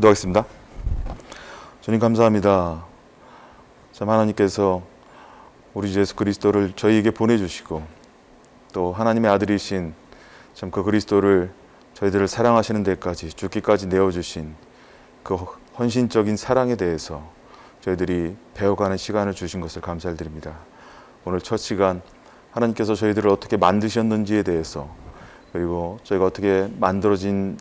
기도하겠습니다. 주님 감사합니다. 참 하나님께서 우리 주 예수 그리스도를 저희에게 보내주시고 또 하나님의 아들이신 참 그 그리스도를 저희들을 사랑하시는 데까지 죽기까지 내어주신 그 헌신적인 사랑에 대해서 저희들이 배워가는 시간을 주신 것을 감사를 드립니다. 오늘 첫 시간 하나님께서 저희들을 어떻게 만드셨는지에 대해서 그리고 저희가 어떻게 만들어진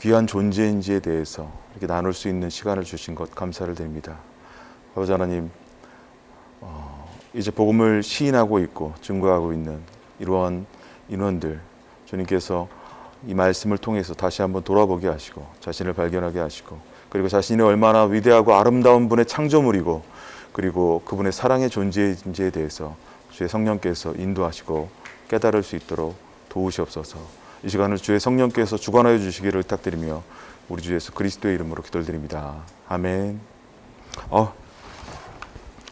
귀한 존재인지에 대해서 이렇게 나눌 수 있는 시간을 주신 것 감사를 드립니다. 아버지 하나님, 이제 복음을 시인하고 있고 증거하고 있는 이러한 인원들 주님께서 이 말씀을 통해서 다시 한번 돌아보게 하시고 자신을 발견하게 하시고 그리고 자신이 얼마나 위대하고 아름다운 분의 창조물이고 그리고 그분의 사랑의 존재인지에 대해서 주의 성령께서 인도하시고 깨달을 수 있도록 도우시옵소서. 이 시간을 주의 성령께서 주관하여 주시기를 부탁드리며 우리 주 예수 그리스도의 이름으로 기도드립니다. 아멘.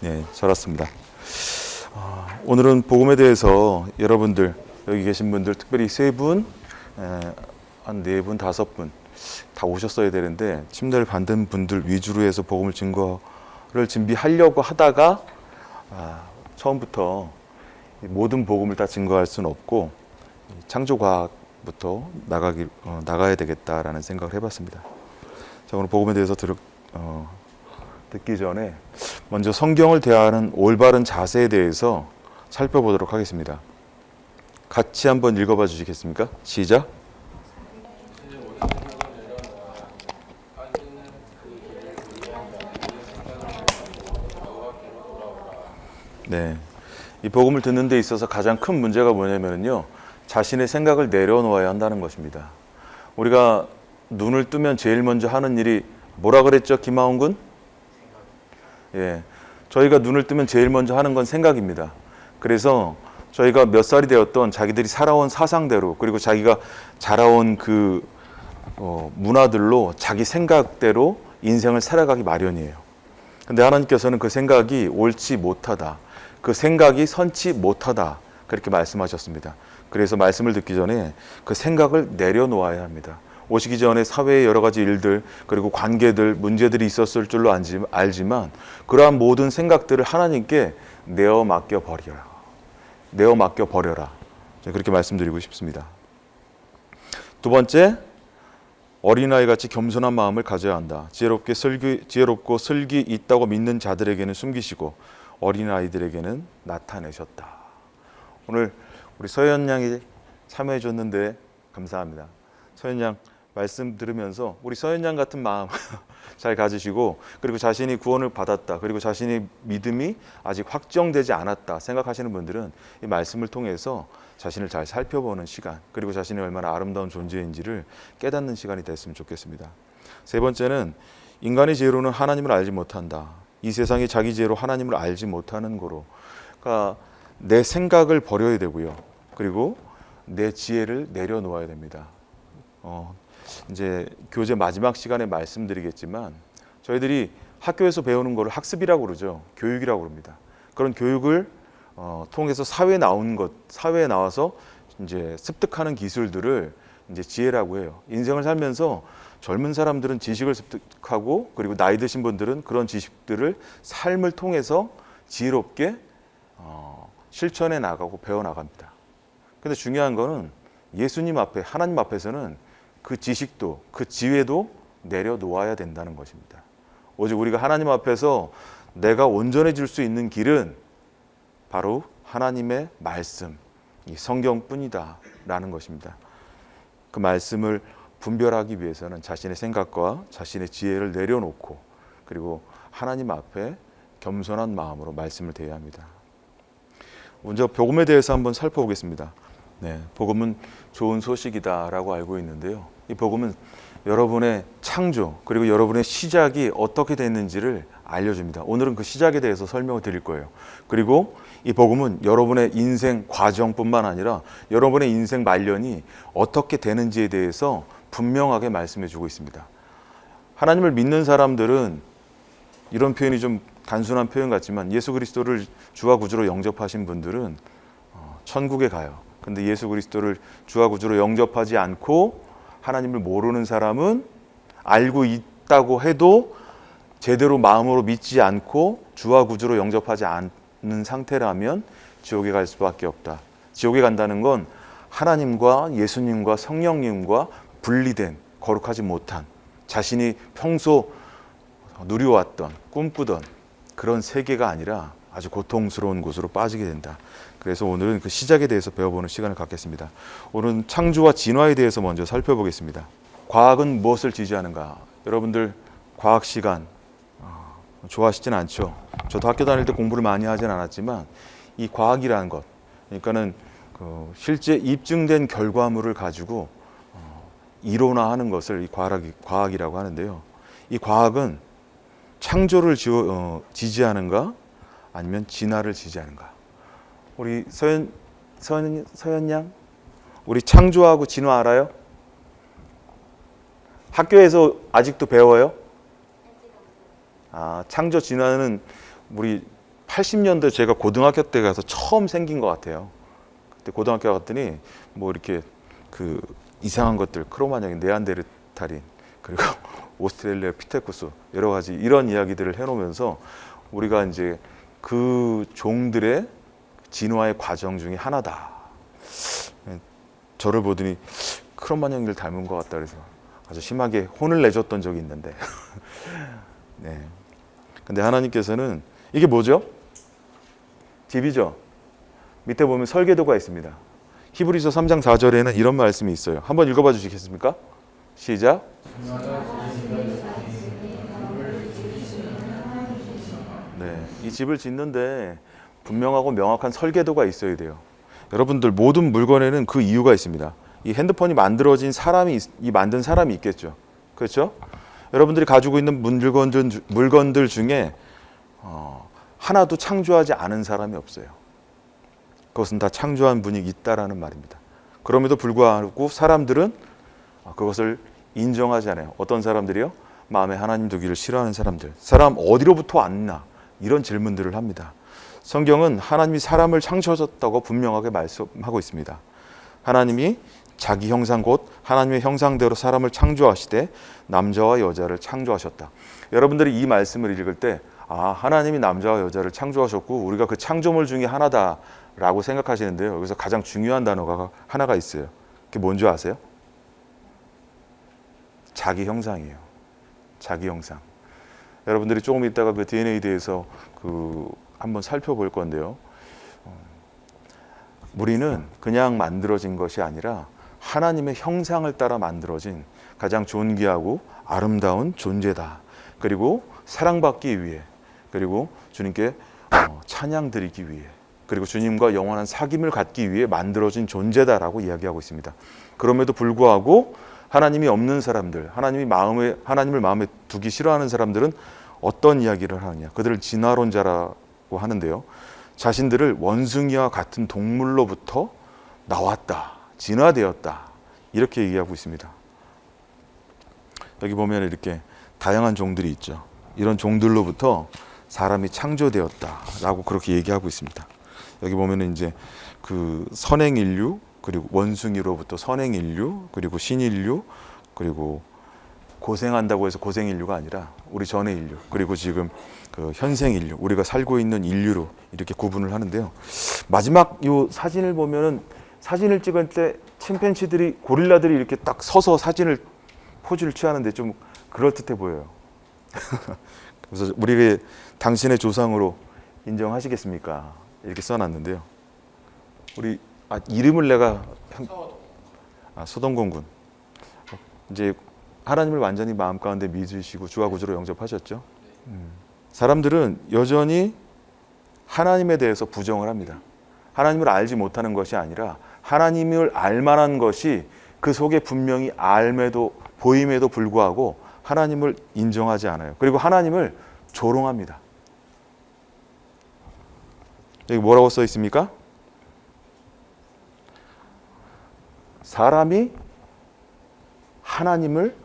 네, 잘 왔습니다. 오늘은 복음에 대해서 여러분들 여기 계신 분들 특별히 세 분, 한 네 분, 다섯 분 다 오셨어야 되는데 침례를 받은 분들 위주로 해서 복음을 증거를 준비하려고 하다가 처음부터 모든 복음을 다 증거할 수는 없고 창조과학부터 나가야 되겠다라는 생각을 해봤습니다. 자, 오늘 복음에 대해서 듣기 전에 먼저 성경을 대하는 올바른 자세에 대해서 살펴보도록 하겠습니다. 같이 한번 읽어봐 주시겠습니까? 시작. 네, 이 복음을 듣는 데 있어서 가장 큰 문제가 뭐냐면요, 자신의 생각을 내려놓아야 한다는 것입니다. 우리가 눈을 뜨면 제일 먼저 하는 일이 뭐라 그랬죠, 김하온 군? 예, 저희가 눈을 뜨면 제일 먼저 하는 건 생각입니다. 그래서 저희가 몇 살이 되었던 자기들이 살아온 사상대로 그리고 자기가 자라온 그 문화들로 자기 생각대로 인생을 살아가기 마련이에요. 근데 하나님께서는 그 생각이 옳지 못하다, 그 생각이 선치 못하다 그렇게 말씀하셨습니다. 그래서 말씀을 듣기 전에 그 생각을 내려놓아야 합니다. 오시기 전에 사회의 여러 가지 일들 그리고 관계들 문제들이 있었을 줄로 알지만 그러한 모든 생각들을 하나님께 내어 맡겨 버려라. 그렇게 말씀드리고 싶습니다. 두 번째, 어린아이 같이 겸손한 마음을 가져야 한다. 지혜롭고 슬기 있다고 믿는 자들에게는 숨기시고 어린아이들에게는 나타내셨다. 오늘 우리 서현 양이 참여해 줬는데 감사합니다. 서현 양 말씀 들으면서 우리 서현 양 같은 마음 잘 가지시고 그리고 자신이 구원을 받았다 그리고 자신의 믿음이 아직 확정되지 않았다 생각하시는 분들은 이 말씀을 통해서 자신을 잘 살펴보는 시간 그리고 자신이 얼마나 아름다운 존재인지를 깨닫는 시간이 됐으면 좋겠습니다. 세 번째는 인간의 지혜로는 하나님을 알지 못한다. 이 세상이 자기 지혜로 하나님을 알지 못하는 거로, 그러니까 내 생각을 버려야 되고요. 그리고 내 지혜를 내려놓아야 됩니다. 이제 교재 마지막 시간에 말씀드리겠지만 저희들이 학교에서 배우는 거를 학습이라고 그러죠. 교육이라고 그럽니다. 그런 교육을 통해서 사회에 나와서 이제 습득하는 기술들을 이제 지혜라고 해요. 인생을 살면서 젊은 사람들은 지식을 습득하고 그리고 나이 드신 분들은 그런 지식들을 삶을 통해서 지혜롭게 실천해 나가고 배워 나갑니다. 근데 중요한 거는 예수님 앞에 하나님 앞에서는 그 지식도 그 지혜도 내려놓아야 된다는 것입니다. 오직 우리가 하나님 앞에서 내가 온전해질 수 있는 길은 바로 하나님의 말씀, 이 성경뿐이다 라는 것입니다. 그 말씀을 분별하기 위해서는 자신의 생각과 자신의 지혜를 내려놓고 그리고 하나님 앞에 겸손한 마음으로 말씀을 대해야 합니다. 먼저 복음에 대해서 한번 살펴보겠습니다. 네, 복음은 좋은 소식이다라고 알고 있는데요. 이 복음은 여러분의 창조 그리고 여러분의 시작이 어떻게 됐는지를 알려줍니다. 오늘은 그 시작에 대해서 설명을 드릴 거예요. 그리고 이 복음은 여러분의 인생 과정뿐만 아니라 여러분의 인생 말년이 어떻게 되는지에 대해서 분명하게 말씀해 주고 있습니다. 하나님을 믿는 사람들은 이런 표현이 좀 단순한 표현 같지만 예수 그리스도를 주와 구주로 영접하신 분들은 천국에 가요. 근데 예수 그리스도를 주와 구주로 영접하지 않고 하나님을 모르는 사람은 알고 있다고 해도 제대로 마음으로 믿지 않고 주와 구주로 영접하지 않는 상태라면 지옥에 갈 수밖에 없다. 지옥에 간다는 건 하나님과 예수님과 성령님과 분리된, 거룩하지 못한, 자신이 평소 누려왔던, 꿈꾸던 그런 세계가 아니라 아주 고통스러운 곳으로 빠지게 된다. 그래서 오늘은 그 시작에 대해서 배워보는 시간을 갖겠습니다. 오늘은 창조와 진화에 대해서 먼저 살펴보겠습니다. 과학은 무엇을 지지하는가? 여러분들 과학 시간 좋아하시진 않죠? 저도 학교 다닐 때 공부를 많이 하진 않았지만 이 과학이라는 것, 그러니까는 실제 입증된 결과물을 가지고 이론화하는 것을 이 과학이라고 하는데요. 이 과학은 창조를 지지하는가 아니면 진화를 지지하는가? 우리 서연 양, 우리 창조하고 진화 알아요? 학교에서 아직도 배워요? 창조 진화는 우리 80년대 제가 고등학교 때 가서 처음 생긴 것 같아요. 그때 고등학교 갔더니 뭐 이렇게 그 이상한 것들, 크로마뇽, 네안데르탈인, 그리고 오스트레일로피테쿠스 여러 가지 이런 이야기들을 해놓으면서 우리가 이제 그 종들의 진화의 과정 중에 하나다. 저를 보더니 크로마뇽을 닮은 것 같다 그래서 아주 심하게 혼을 내줬던 적이 있는데 네. 근데 하나님께서는 이게 뭐죠? 집이죠. 밑에 보면 설계도가 있습니다. 히브리서 3장 4절에는 이런 말씀이 있어요. 한번 읽어봐 주시겠습니까? 시작. 네, 이 집을 짓는데 분명하고 명확한 설계도가 있어야 돼요. 여러분들 모든 물건에는 그 이유가 있습니다. 이 핸드폰이 만들어진 만든 사람이 있겠죠. 그렇죠? 여러분들이 가지고 있는 물건들 중에 하나도 창조하지 않은 사람이 없어요. 그것은 다 창조한 분이 있다라는 말입니다. 그럼에도 불구하고 사람들은 그것을 인정하지 않아요. 어떤 사람들이요? 마음에 하나님 두기를 싫어하는 사람들. 사람 어디로부터 왔나? 이런 질문들을 합니다. 성경은 하나님이 사람을 창조하셨다고 분명하게 말씀하고 있습니다. 하나님이 자기 형상 곧 하나님의 형상대로 사람을 창조하시되 남자와 여자를 창조하셨다. 여러분들이 이 말씀을 읽을 때 하나님이 남자와 여자를 창조하셨고 우리가 그 창조물 중에 하나다라고 생각하시는데요. 여기서 가장 중요한 단어가 하나가 있어요. 그게 뭔지 아세요? 자기 형상이에요. 자기 형상. 여러분들이 조금 있다가 그 DNA에 대해서 한번 살펴볼 건데요. 우리는 그냥 만들어진 것이 아니라 하나님의 형상을 따라 만들어진 가장 존귀하고 아름다운 존재다. 그리고 사랑받기 위해, 그리고 주님께 찬양 드리기 위해, 그리고 주님과 영원한 사귐을 갖기 위해 만들어진 존재다라고 이야기하고 있습니다. 그럼에도 불구하고 하나님이 없는 사람들, 하나님을 마음에 두기 싫어하는 사람들은 어떤 이야기를 하느냐? 그들을 진화론자라고 하는데요. 자신들을 원숭이와 같은 동물로부터 나왔다, 진화되었다, 이렇게 얘기하고 있습니다. 여기 보면 이렇게 다양한 종들이 있죠. 이런 종들로부터 사람이 창조되었다라고 그렇게 얘기하고 있습니다. 여기 보면은 이제 그 선행 인류, 그리고 원숭이로부터 선행 인류, 그리고 신인류, 그리고 고생한다고 해서 고생 인류가 아니라 우리 전의 인류, 그리고 지금 그 현생 인류, 우리가 살고 있는 인류로 이렇게 구분을 하는데요. 마지막 이 사진을 보면은 사진을 찍을 때 침팬지들이, 고릴라들이 이렇게 딱 서서 포즈를 취하는데 좀 그럴듯해 보여요. 그래서 우리가 당신의 조상으로 인정하시겠습니까? 이렇게 써놨는데요. 우리 이름을 내가 소동공군. 이제 하나님을 완전히 마음 가운데 믿으시고 주와 구주로 영접하셨죠. 사람들은 여전히 하나님에 대해서 부정을 합니다. 하나님을 알지 못하는 것이 아니라 하나님을 알만한 것이 그 속에 분명히 보임에도 불구하고 하나님을 인정하지 않아요. 그리고 하나님을 조롱합니다. 여기 뭐라고 써 있습니까? 사람이 하나님을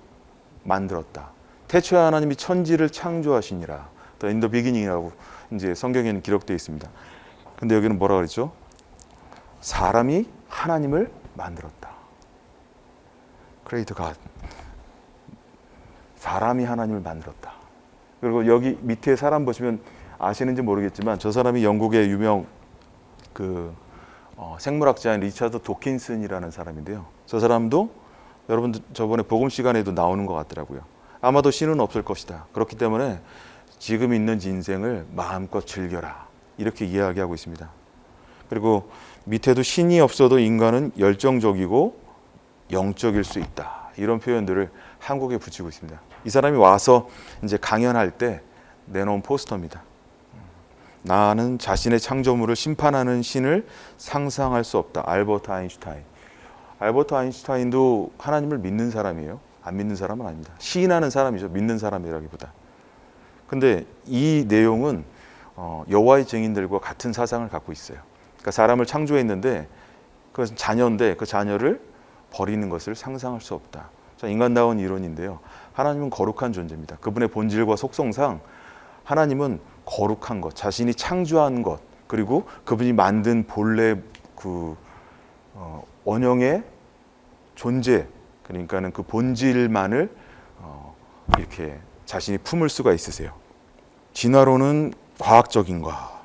만들었다. 태초에 하나님이 천지를 창조하시니라. In the beginning이라고 이제 성경에는 기록되어 있습니다. 근데 여기는 뭐라 그랬죠? 사람이 하나님을 만들었다. Create God. 사람이 하나님을 만들었다. 그리고 여기 밑에 사람 보시면 아시는지 모르겠지만 저 사람이 영국의 유명 생물학자인 리차드 도킨슨이라는 사람인데요. 저 사람도 여러분 저번에 복음 시간에도 나오는 것 같더라고요. 아마도 신은 없을 것이다. 그렇기 때문에 지금 있는 인생을 마음껏 즐겨라. 이렇게 이야기하고 있습니다. 그리고 밑에도 신이 없어도 인간은 열정적이고 영적일 수 있다. 이런 표현들을 한국에 붙이고 있습니다. 이 사람이 와서 이제 강연할 때 내놓은 포스터입니다. 나는 자신의 창조물을 심판하는 신을 상상할 수 없다. 알버트 아인슈타인. 알버트 아인슈타인도 하나님을 믿는 사람이에요. 안 믿는 사람은 아닙니다. 시인하는 사람이죠. 믿는 사람이라기보다. 근데 이 내용은 여호와의 증인들과 같은 사상을 갖고 있어요. 그러니까 사람을 창조했는데 그것은 자녀인데 그 자녀를 버리는 것을 상상할 수 없다. 자, 인간다운 이론인데요. 하나님은 거룩한 존재입니다. 그분의 본질과 속성상 하나님은 거룩한 것, 자신이 창조한 것, 그리고 그분이 만든 본래 원형의 존재, 그러니까는 그 본질만을 이렇게 자신이 품을 수가 있으세요. 진화론은 과학적인가?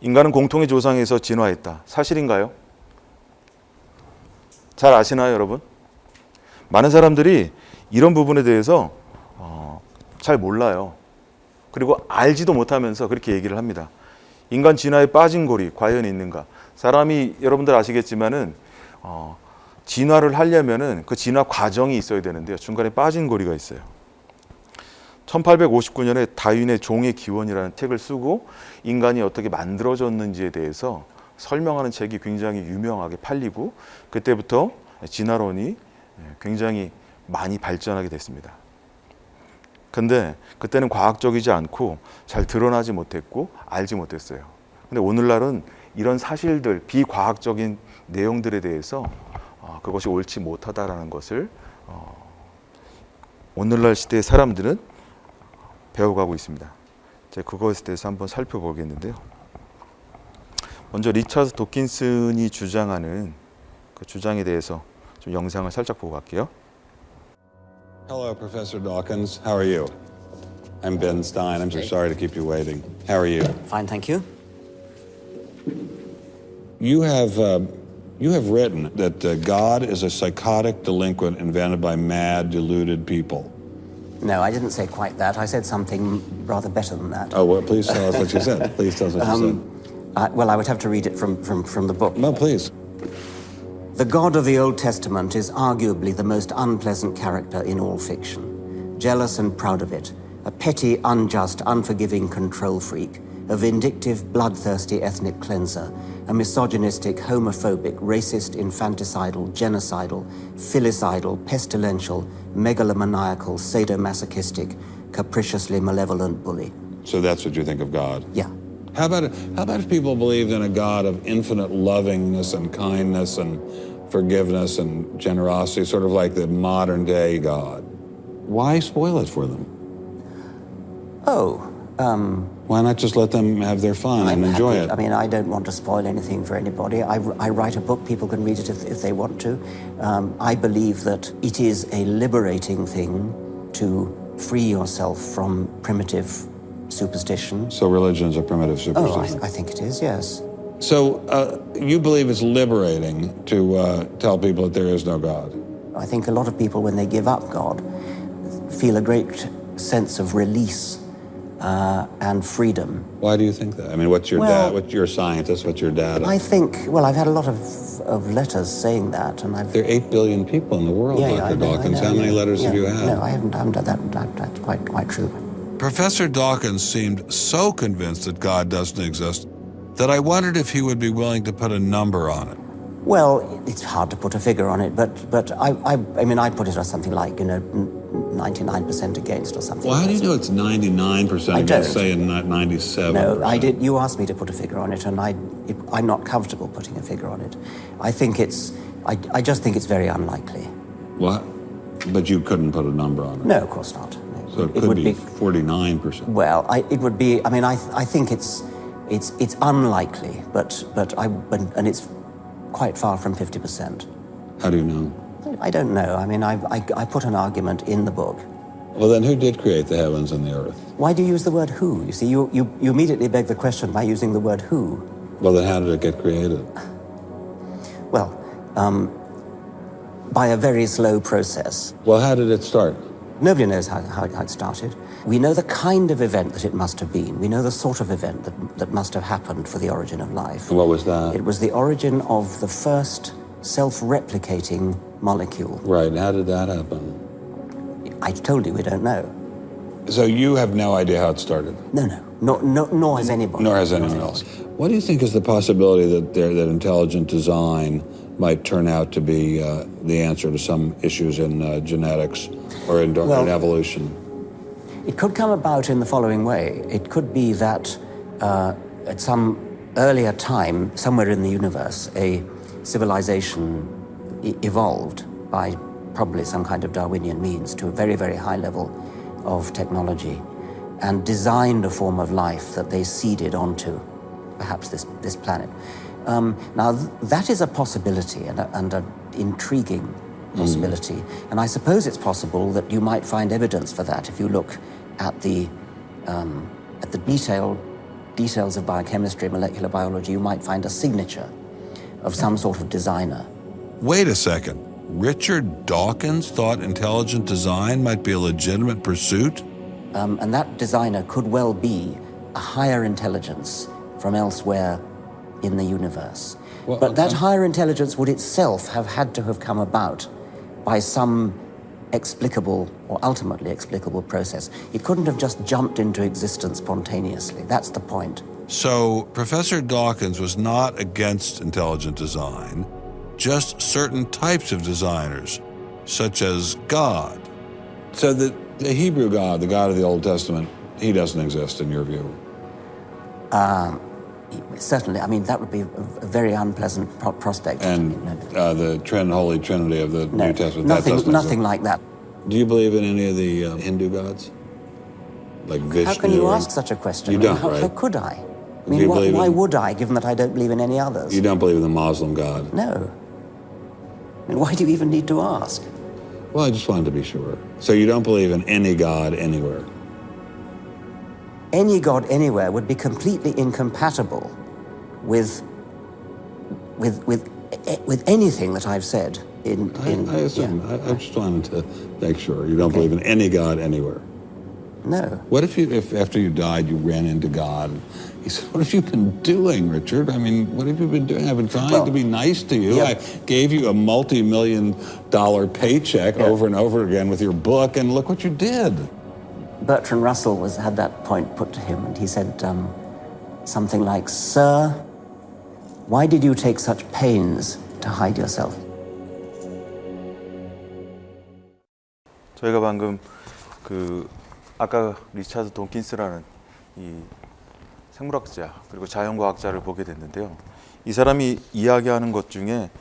인간은 공통의 조상에서 진화했다. 사실인가요? 잘 아시나요, 여러분? 많은 사람들이 이런 부분에 대해서 잘 몰라요. 그리고 알지도 못하면서 그렇게 얘기를 합니다. 인간 진화에 빠진 골이 과연 있는가? 사람이 여러분들 아시겠지만은 진화를 하려면은 그 진화 과정이 있어야 되는데요. 중간에 빠진 고리가 있어요. 1859년에 다윈의 종의 기원이라는 책을 쓰고 인간이 어떻게 만들어졌는지에 대해서 설명하는 책이 굉장히 유명하게 팔리고 그때부터 진화론이 굉장히 많이 발전하게 됐습니다. 근데 그때는 과학적이지 않고 잘 드러나지 못했고 알지 못했어요. 근데 오늘날은 이런 사실들, 비과학적인 내용들에 대해서 그것이 옳지 못하다라는 것을 오늘날 시대의 사람들은 배워가고 있습니다. 제가 그것에 대해서 한번 살펴보겠는데요. 먼저 리차드 도킨슨이 주장하는 그 주장에 대해서 좀 영상을 살짝 보고 갈게요. Hello, Professor Dawkins. How are you? I'm Ben Stein. I'm so sorry to keep you waiting. How are you? Fine, thank you. You have written that God is a psychotic delinquent invented by mad, deluded people. No, I didn't say quite that. I said something rather better than that. Oh, well, please tell us what you said. Please tell us what you said. Well, I would have to read it from the book. No, please. The God of the Old Testament is arguably the most unpleasant character in all fiction. Jealous and proud of it, a petty, unjust, unforgiving control freak, a vindictive, bloodthirsty ethnic cleanser, a misogynistic, homophobic, racist, infanticidal, genocidal, filicidal, pestilential, megalomaniacal, sadomasochistic, capriciously malevolent bully. So that's what you think of God? Yeah. How about if people believed in a God of infinite lovingness and kindness and forgiveness and generosity, sort of like the modern day God? Why spoil it for them? Why not just let them have their fun and enjoy it? I mean, I don't want to spoil anything for anybody. I write a book, people can read it if they want to. I believe that it is a liberating thing to free yourself from primitive superstition. So religion's a primitive superstition? I think it is, yes. So you believe it's liberating to tell people that there is no God? I think a lot of people, when they give up God, feel a great sense of release and freedom. Why do you think that? I mean, what's your dad? What's your scientist? What's your dad? I think, well, I've had a lot of letters saying that, and I've... There are 8 billion people in the world, Dr. Dawkins. How many letters have you had? No, I haven't done that. That's quite true. Professor Dawkins seemed so convinced that God doesn't exist that I wondered if he would be willing to put a number on it. Well, it's hard to put a figure on it, but I mean, I put it as something like, 99% against or something. Well, how do you know it's 99% against, say, and not 97%? No, I did. You asked me to put a figure on it, and I'm not comfortable putting a figure on it. I think I just think it's very unlikely. What? But you couldn't put a number on it? No, of course not. No. So it could be 49%. Well, it would be. I mean, I think it's unlikely, but it's quite far from 50%. How do you know? I don't know. I mean, I put an argument in the book. Well, then who did create the heavens and the earth? Why do you use the word who? You see, you immediately beg the question by using the word who. Well, then how did it get created? Well, by a very slow process. Well, how did it start? Nobody knows how it started. We know the kind of event that it must have been. We know the sort of event that must have happened for the origin of life. And what was that? It was the origin of the first self-replicating molecule. Right, how did that happen? I told you we don't know. So you have no idea how it started? No, nor has anybody. Nor has anyone else. What do you think is the possibility that intelligent design might turn out to be the answer to some issues in genetics or in evolution? It could come about in the following way. It could be that at some earlier time, somewhere in the universe, a civilization evolved by probably some kind of Darwinian means to a very, very high level of technology and designed a form of life that they seeded onto perhaps this planet. Now, that is a possibility and an intriguing possibility. And I suppose it's possible that you might find evidence for that if you look at the details of biochemistry, molecular biology. You might find a signature of some sort of designer. Wait a second. Richard Dawkins thought intelligent design might be a legitimate pursuit? And that designer could well be a higher intelligence from elsewhere in the universe. Well, but that higher intelligence would itself have had to have come about by some explicable or ultimately explicable process. It couldn't have just jumped into existence spontaneously. That's the point. So Professor Dawkins was not against intelligent design, just certain types of designers, such as God. So the Hebrew God, the God of the Old Testament, he doesn't exist in your view? Certainly, I mean, that would be a very unpleasant prospect. And the Holy Trinity of the New Testament, that doesn't nothing exist. like that. Do you believe in any of the Hindu gods? Like Vishnu? How can you or- ask such a question? You I mean, don't, right? How could I? I Do mean, you why believe in- would I, given that I don't believe in any others? You don't believe in the Muslim God? No. I mean, why do you even need to ask? Well, I just wanted to be sure. So you don't believe in any God anywhere? Any God anywhere would be completely incompatible with anything that I've said in I assume. yeah. I just wanted to make sure. You don't believe in any God anywhere? No. What if after you died you ran into God? He said, "What have you been doing, Richard? I mean, what have you been doing? I've been trying to be nice to you. Yeah. I gave you a multi-million-dollar paycheck over and over again with your book, and look what you did." Bertrand Russell had that point put to him, and he said something like, "Sir, why did you take such pains to hide yourself?" 저희가 방금 아까 리차드 돈킨스라는 이 생물학자 그리고 자연과학자를 보게 됐는데요. 이 사람이 이야기하는 것 중에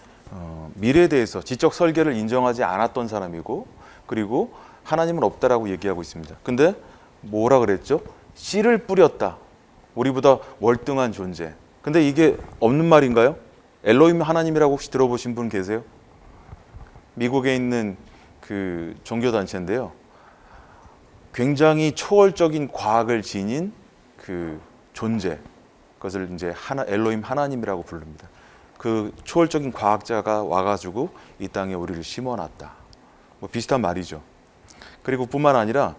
미래에 대해서 지적 설계를 인정하지 않았던 사람이고, 그리고 하나님은 없다라고 얘기하고 있습니다. 근데 뭐라 그랬죠? 씨를 뿌렸다. 우리보다 월등한 존재. 근데 이게 없는 말인가요? 엘로힘 하나님이라고 혹시 들어보신 분 계세요? 미국에 있는 그 종교단체인데요. 굉장히 초월적인 과학을 지닌 그 존재, 그것을 이제 엘로힘 하나님이라고 부릅니다. 그 초월적인 과학자가 와가지고 이 땅에 우리를 심어놨다. 뭐 비슷한 말이죠. 그리고 뿐만 아니라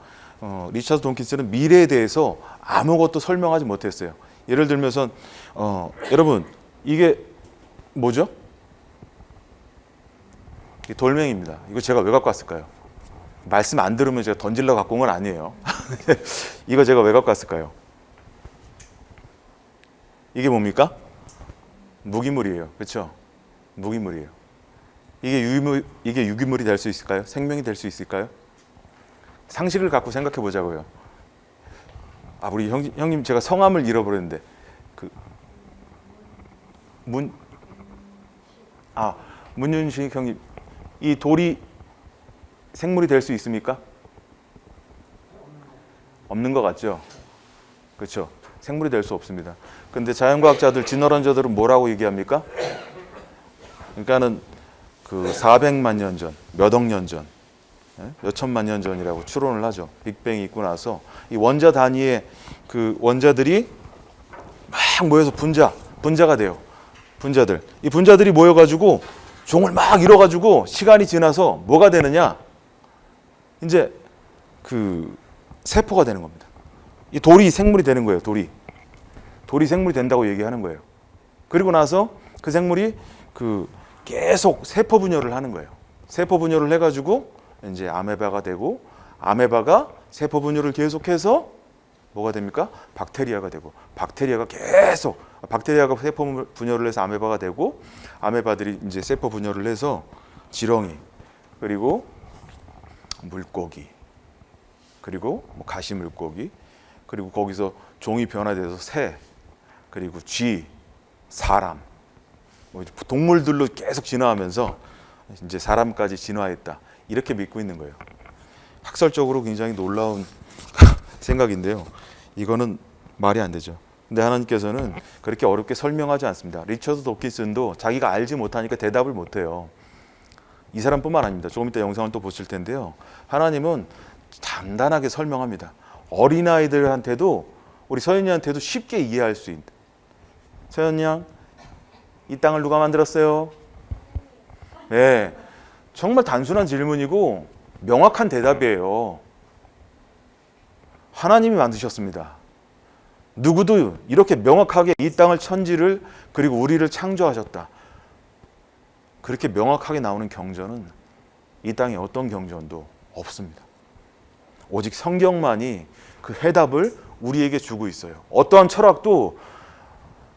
리차드 돈킨스는 미래에 대해서 아무것도 설명하지 못했어요. 예를 들면서 여러분 이게 뭐죠? 이게 돌멩이입니다. 이거 제가 왜 갖고 왔을까요? 말씀 안 들으면 제가 던질러 갖고 온 건 아니에요. 이거 제가 왜 갖고 왔을까요? 이게 뭡니까? 무기물이에요. 그렇죠? 무기물이에요. 이게 유기물이 될 수 있을까요? 생명이 될 수 있을까요? 상식을 갖고 생각해 보자고요. 우리 형님 제가 성함을 잃어버렸는데 문윤식 형님, 이 돌이 생물이 될 수 있습니까? 없는 것 같죠? 그렇죠? 생물이 될 수 없습니다. 근데 자연과학자들, 진화론자들은 뭐라고 얘기합니까? 그러니까는 그 400만 년 전, 몇 억 년 전, 몇 천만 년 전이라고 추론을 하죠. 빅뱅이 있고 나서 이 원자 단위의 그 원자들이 막 모여서 분자가 돼요. 분자들. 이 분자들이 모여가지고 종을 막 이뤄가지고 시간이 지나서 뭐가 되느냐? 이제 그 세포가 되는 겁니다. 이 돌이 생물이 되는 거예요. 돌이 생물이 된다고 얘기하는 거예요. 그리고 나서 그 생물이 그 계속 세포 분열을 하는 거예요. 세포 분열을 해가지고 이제 아메바가 되고, 아메바가 세포 분열을 계속해서 뭐가 됩니까? 박테리아가 되고, 박테리아가 세포 분열을 해서 아메바가 되고, 아메바들이 이제 세포 분열을 해서 지렁이, 그리고 물고기, 그리고 뭐 가시 물고기, 그리고 거기서 종이 변화돼서 새, 그리고 쥐, 사람, 뭐 동물들로 계속 진화하면서 이제 사람까지 진화했다. 이렇게 믿고 있는 거예요. 학설적으로 굉장히 놀라운 생각인데요. 이거는 말이 안 되죠. 근데 하나님께서는 그렇게 어렵게 설명하지 않습니다. 리처드 도킨슨도 자기가 알지 못하니까 대답을 못해요. 이 사람뿐만 아닙니다. 조금 이따 영상을 또 보실 텐데요. 하나님은 간단하게 설명합니다. 어린아이들한테도, 우리 서연이한테도 쉽게 이해할 수 있는. 서연이 양, 이 땅을 누가 만들었어요? 네, 정말 단순한 질문이고 명확한 대답이에요. 하나님이 만드셨습니다. 누구도 이렇게 명확하게 이 땅을, 천지를, 그리고 우리를 창조하셨다. 그렇게 명확하게 나오는 경전은 이 땅에 어떤 경전도 없습니다. 오직 성경만이 그 해답을 우리에게 주고 있어요. 어떠한 철학도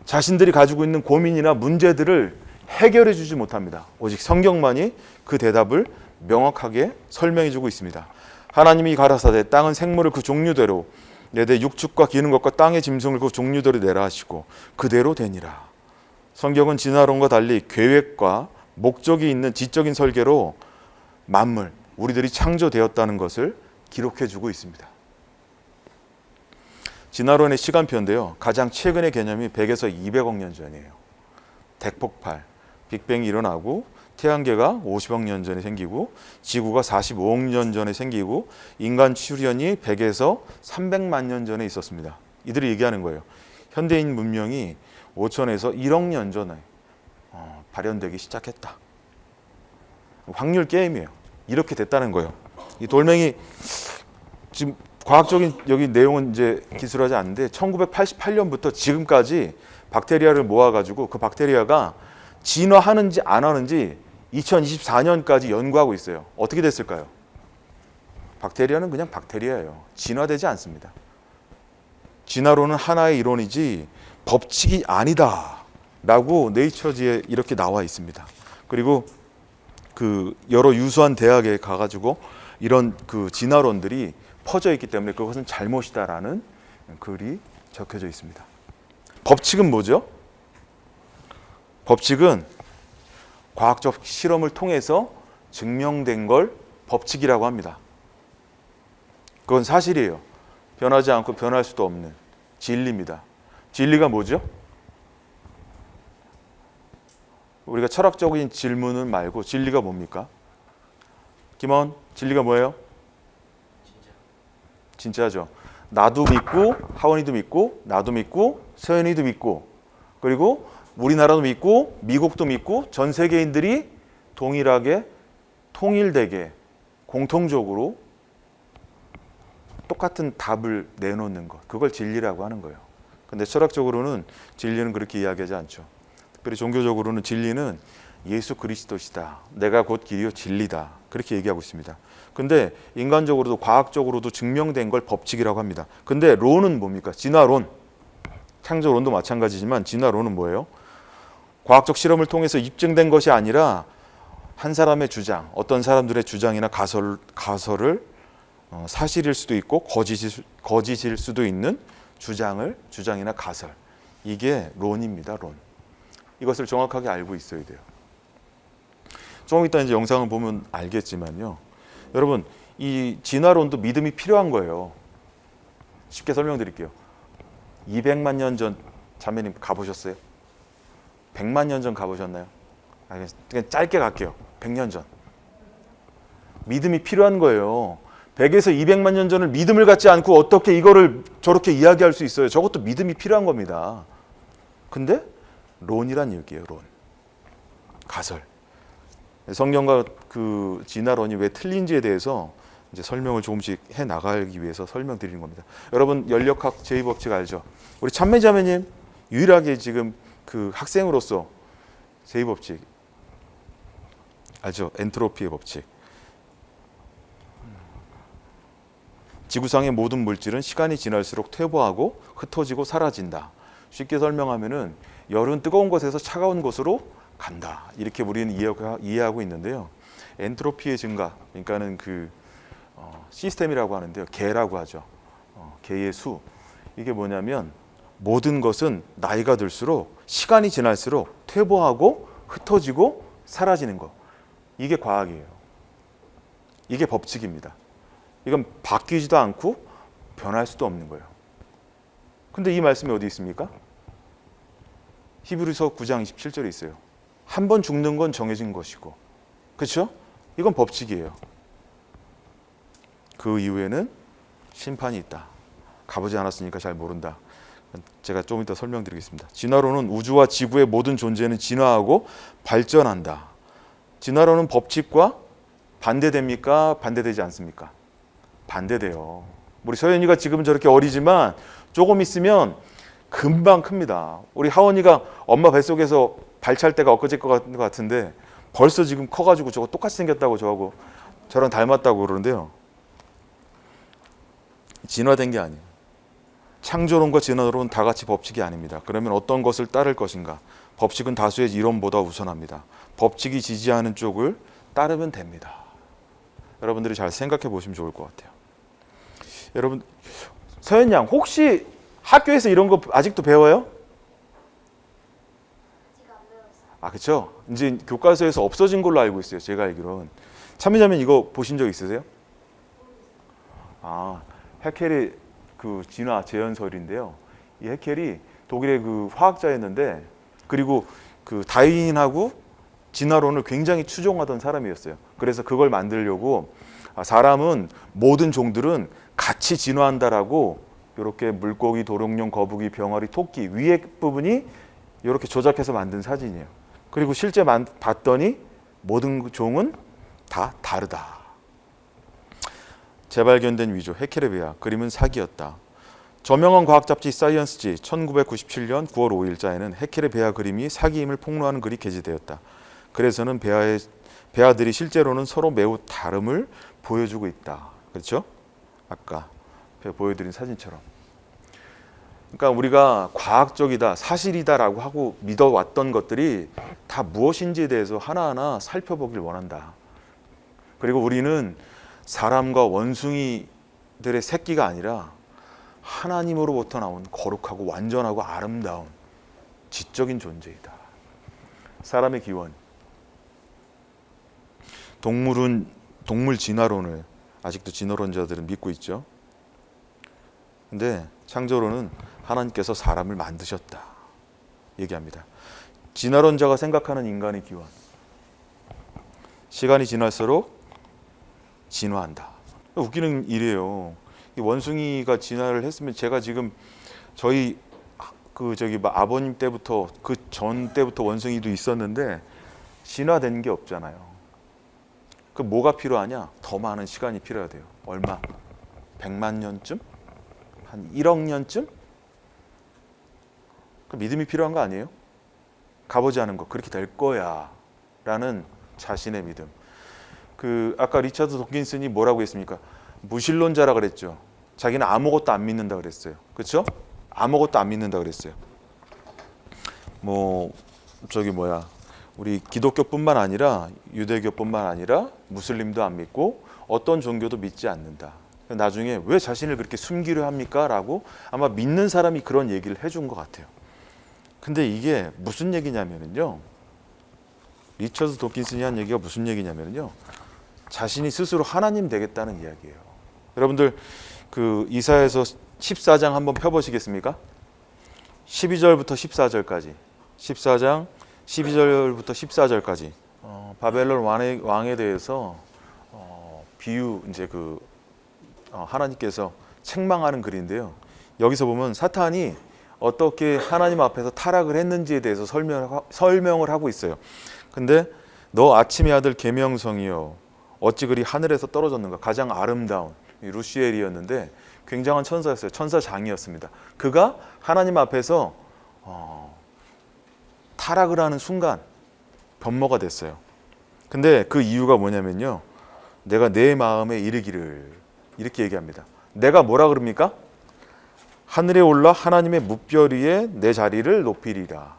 자신들이 가지고 있는 고민이나 문제들을 해결해 주지 못합니다. 오직 성경만이 그 대답을 명확하게 설명해 주고 있습니다. 하나님이 가라사대 땅은 생물을 그 종류대로 내되 육축과 기는 것과 땅의 짐승을 그 종류대로 내라 하시고 그대로 되니라. 성경은 진화론과 달리 계획과 목적이 있는 지적인 설계로 만물, 우리들이 창조되었다는 것을 기록해 주고 있습니다. 진화론의 시간표인데요. 가장 최근의 개념이 100에서 200억 년 전이에요. 대폭발, 빅뱅이 일어나고 태양계가 50억 년 전에 생기고 지구가 45억 년 전에 생기고 인간 출현이 100에서 300만 년 전에 있었습니다. 이들이 얘기하는 거예요. 현대인 문명이 5천에서 1억 년 전에 발현되기 시작했다. 확률 게임이에요. 이렇게 됐다는 거예요. 이 돌멩이 지금 과학적인 여기 내용은 이제 기술하지 않는데 1988년부터 지금까지 박테리아를 모아가지고 그 박테리아가 진화하는지 안 하는지 2024년까지 연구하고 있어요. 어떻게 됐을까요? 박테리아는 그냥 박테리아예요. 진화되지 않습니다. 진화론은 하나의 이론이지 법칙이 아니다 라고 네이처지에 이렇게 나와 있습니다. 그리고 그 여러 유수한 대학에 가가지고 이런 그 진화론들이 퍼져 있기 때문에 그것은 잘못이다라는 글이 적혀져 있습니다. 법칙은 뭐죠? 법칙은 과학적 실험을 통해서 증명된 걸 법칙이라고 합니다. 그건 사실이에요. 변하지 않고 변할 수도 없는 진리입니다. 진리가 뭐죠? 우리가 철학적인 질문을 말고 진리가 뭡니까? 김원, 진리가 뭐예요? 진짜죠. 나도 믿고, 하원이도 믿고, 나도 믿고, 서연이도 믿고, 그리고 우리나라도 믿고, 미국도 믿고, 전 세계인들이 동일하게, 통일되게, 공통적으로 똑같은 답을 내놓는 것. 그걸 진리라고 하는 거예요. 근데 철학적으로는 진리는 그렇게 이야기하지 않죠. 특별히 종교적으로는 진리는 예수 그리스도시다. 내가 곧 길이요 진리다. 그렇게 얘기하고 있습니다. 근데 인간적으로도 과학적으로도 증명된 걸 법칙이라고 합니다. 근데 론은 뭡니까? 진화론. 창조론도 마찬가지지만 진화론은 뭐예요? 과학적 실험을 통해서 입증된 것이 아니라 한 사람의 주장, 어떤 사람들의 주장이나 가설을 사실일 수도 있고 거짓일 수도 있는 주장이나 가설. 이게 론입니다. 론. 이것을 정확하게 알고 있어야 돼요. 조금 이따 이제 영상을 보면 알겠지만요. 여러분, 이 진화론도 믿음이 필요한 거예요. 쉽게 설명드릴게요. 200만 년 전 자매님 가보셨어요? 100만 년 전 가보셨나요? 그냥 짧게 갈게요. 100년 전. 믿음이 필요한 거예요. 100에서 200만 년 전을 믿음을 갖지 않고 어떻게 이거를 저렇게 이야기할 수 있어요? 저것도 믿음이 필요한 겁니다. 근데 론이란 얘기예요. 론. 가설. 성경과 그 진화론이 왜 틀린지에 대해서 이제 설명을 조금씩 해 나가기 위해서 설명드리는 겁니다. 여러분 연력학 제2법칙 알죠? 우리 참매자매님 유일하게 지금 그 학생으로서 제2법칙 알죠? 엔트로피의 법칙. 지구상의 모든 물질은 시간이 지날수록 퇴보하고 흩어지고 사라진다. 쉽게 설명하면은 열은 뜨거운 곳에서 차가운 곳으로 간다. 이렇게 우리는 이해하고 있는데요. 엔트로피의 증가, 그러니까는 그 시스템이라고 하는데요. 개라고 하죠. 개의 수. 이게 뭐냐면 모든 것은 나이가 들수록 시간이 지날수록 퇴보하고 흩어지고 사라지는 것. 이게 과학이에요. 이게 법칙입니다. 이건 바뀌지도 않고 변할 수도 없는 거예요. 근데 이 말씀이 어디 있습니까? 히브리서 9장 27절에 있어요. 한 번 죽는 건 정해진 것이고, 그렇죠? 이건 법칙이에요. 그 이후에는 심판이 있다. 가보지 않았으니까 잘 모른다. 제가 좀 이따 설명드리겠습니다. 진화론은 우주와 지구의 모든 존재는 진화하고 발전한다. 진화론은 법칙과 반대됩니까? 반대되지 않습니까? 반대돼요. 우리 서연이가 지금은 저렇게 어리지만 조금 있으면 금방 큽니다. 우리 하원이가 엄마 뱃속에서 발 찰 때가 엊그제 것 같은데 벌써 지금 커가지고 저거 똑같이 생겼다고 저하고 저랑 닮았다고 그러는데요. 진화된 게 아니에요. 창조론과 진화론은 다 같이 법칙이 아닙니다. 그러면 어떤 것을 따를 것인가? 법칙은 다수의 이론보다 우선합니다. 법칙이 지지하는 쪽을 따르면 됩니다. 여러분들이 잘 생각해 보시면 좋을 것 같아요. 여러분, 서현 양 혹시 학교에서 이런 거 아직도 배워요? 아, 그렇죠. 이제 교과서에서 없어진 걸로 알고 있어요. 제가 알기로는. 참여자면 이거 보신 적 있으세요? 아, 해켈의 그 진화 재현설인데요. 이 해켈이 독일의 그 화학자였는데, 그리고 그 다윈하고 진화론을 굉장히 추종하던 사람이었어요. 그래서 그걸 만들려고 사람은 모든 종들은 같이 진화한다라고 이렇게 물고기, 도롱뇽, 거북이, 병아리, 토끼 위에 부분이 이렇게 조작해서 만든 사진이에요. 그리고 실제 봤더니 모든 종은 다 다르다. 재발견된 위조 해켈의 배아, 그림은 사기였다. 저명한 과학 잡지 사이언스지 1997년 9월 5일자에는 해켈의 배아 그림이 사기임을 폭로하는 글이 게재되었다. 그래서는 배아들이 실제로는 서로 매우 다름을 보여주고 있다. 그렇죠? 아까 보여드린 사진처럼. 그러니까 우리가 과학적이다, 사실이다라고 하고 믿어왔던 것들이 다 무엇인지에 대해서 하나하나 살펴보길 원한다. 그리고 우리는 사람과 원숭이들의 새끼가 아니라 하나님으로부터 나온 거룩하고 완전하고 아름다운 지적인 존재이다. 사람의 기원. 동물 진화론을 아직도 진화론자들은 믿고 있죠. 근데 창조론은 하나님께서 사람을 만드셨다 얘기합니다. 진화론자가 생각하는 인간의 기원. 시간이 지날수록 진화한다. 웃기는 일이에요. 이 원숭이가 진화를 했으면 제가 지금 저희 아버님 때부터 그 전 때부터 원숭이도 있었는데 진화된 게 없잖아요. 그 뭐가 필요하냐? 더 많은 시간이 필요해야 돼요. 얼마? 100만 년쯤? 한 1억 년쯤? 그 믿음이 필요한 거 아니에요? 가보지 않은 거 그렇게 될 거야 라는 자신의 믿음. 그 아까 리차드 도킨슨이 뭐라고 했습니까? 무신론자라 그랬죠. 자기는 아무것도 안 믿는다 그랬어요. 그렇죠? 아무것도 안 믿는다 그랬어요. 우리 기독교뿐만 아니라 유대교뿐만 아니라 무슬림도 안 믿고 어떤 종교도 믿지 않는다. 나중에 왜 자신을 그렇게 숨기려 합니까? 라고 아마 믿는 사람이 그런 얘기를 해준 것 같아요. 근데 이게 무슨 얘기냐면요. 리처드 도킨슨이 한 얘기가 무슨 얘기냐면요. 자신이 스스로 하나님 되겠다는 이야기예요. 여러분들 그 이사야서 14장 한번 펴보시겠습니까? 12절부터 14절까지. 14장 12절부터 14절까지 바벨론 왕에 대해서 비유 이제 하나님께서 책망하는 글인데요. 여기서 보면 사탄이 어떻게 하나님 앞에서 타락을 했는지에 대해서 설명을 하고 있어요. 근데 너 아침의 아들 계명성이여 어찌 그리 하늘에서 떨어졌는가. 가장 아름다운 루시엘이었는데 굉장한 천사였어요. 천사장이었습니다. 그가 하나님 앞에서 타락을 하는 순간 변모가 됐어요. 근데 그 이유가 뭐냐면요. 내가 내 마음에 이르기를 이렇게 얘기합니다. 내가 뭐라 그럽니까? 하늘에 올라 하나님의 뭇별 위에 내 자리를 높이리라.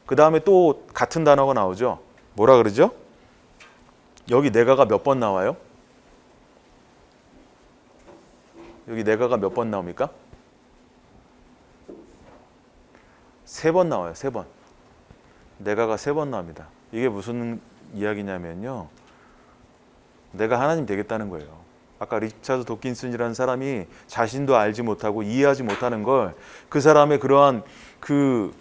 그 다음에 또 같은 단어가 나오죠. 뭐라 그러죠? 여기 내가가 몇 번 나와요? 여기 내가가 몇 번 나옵니까? 3번 나와요. 3번. 내가가 3번 나옵니다. 이게 무슨 이야기냐면요. 내가 하나님 되겠다는 거예요. 아까 리차드 도킨슨이라는 사람이 자신도 알지 못하고 이해하지 못하는 걸 그 사람의 그러한 그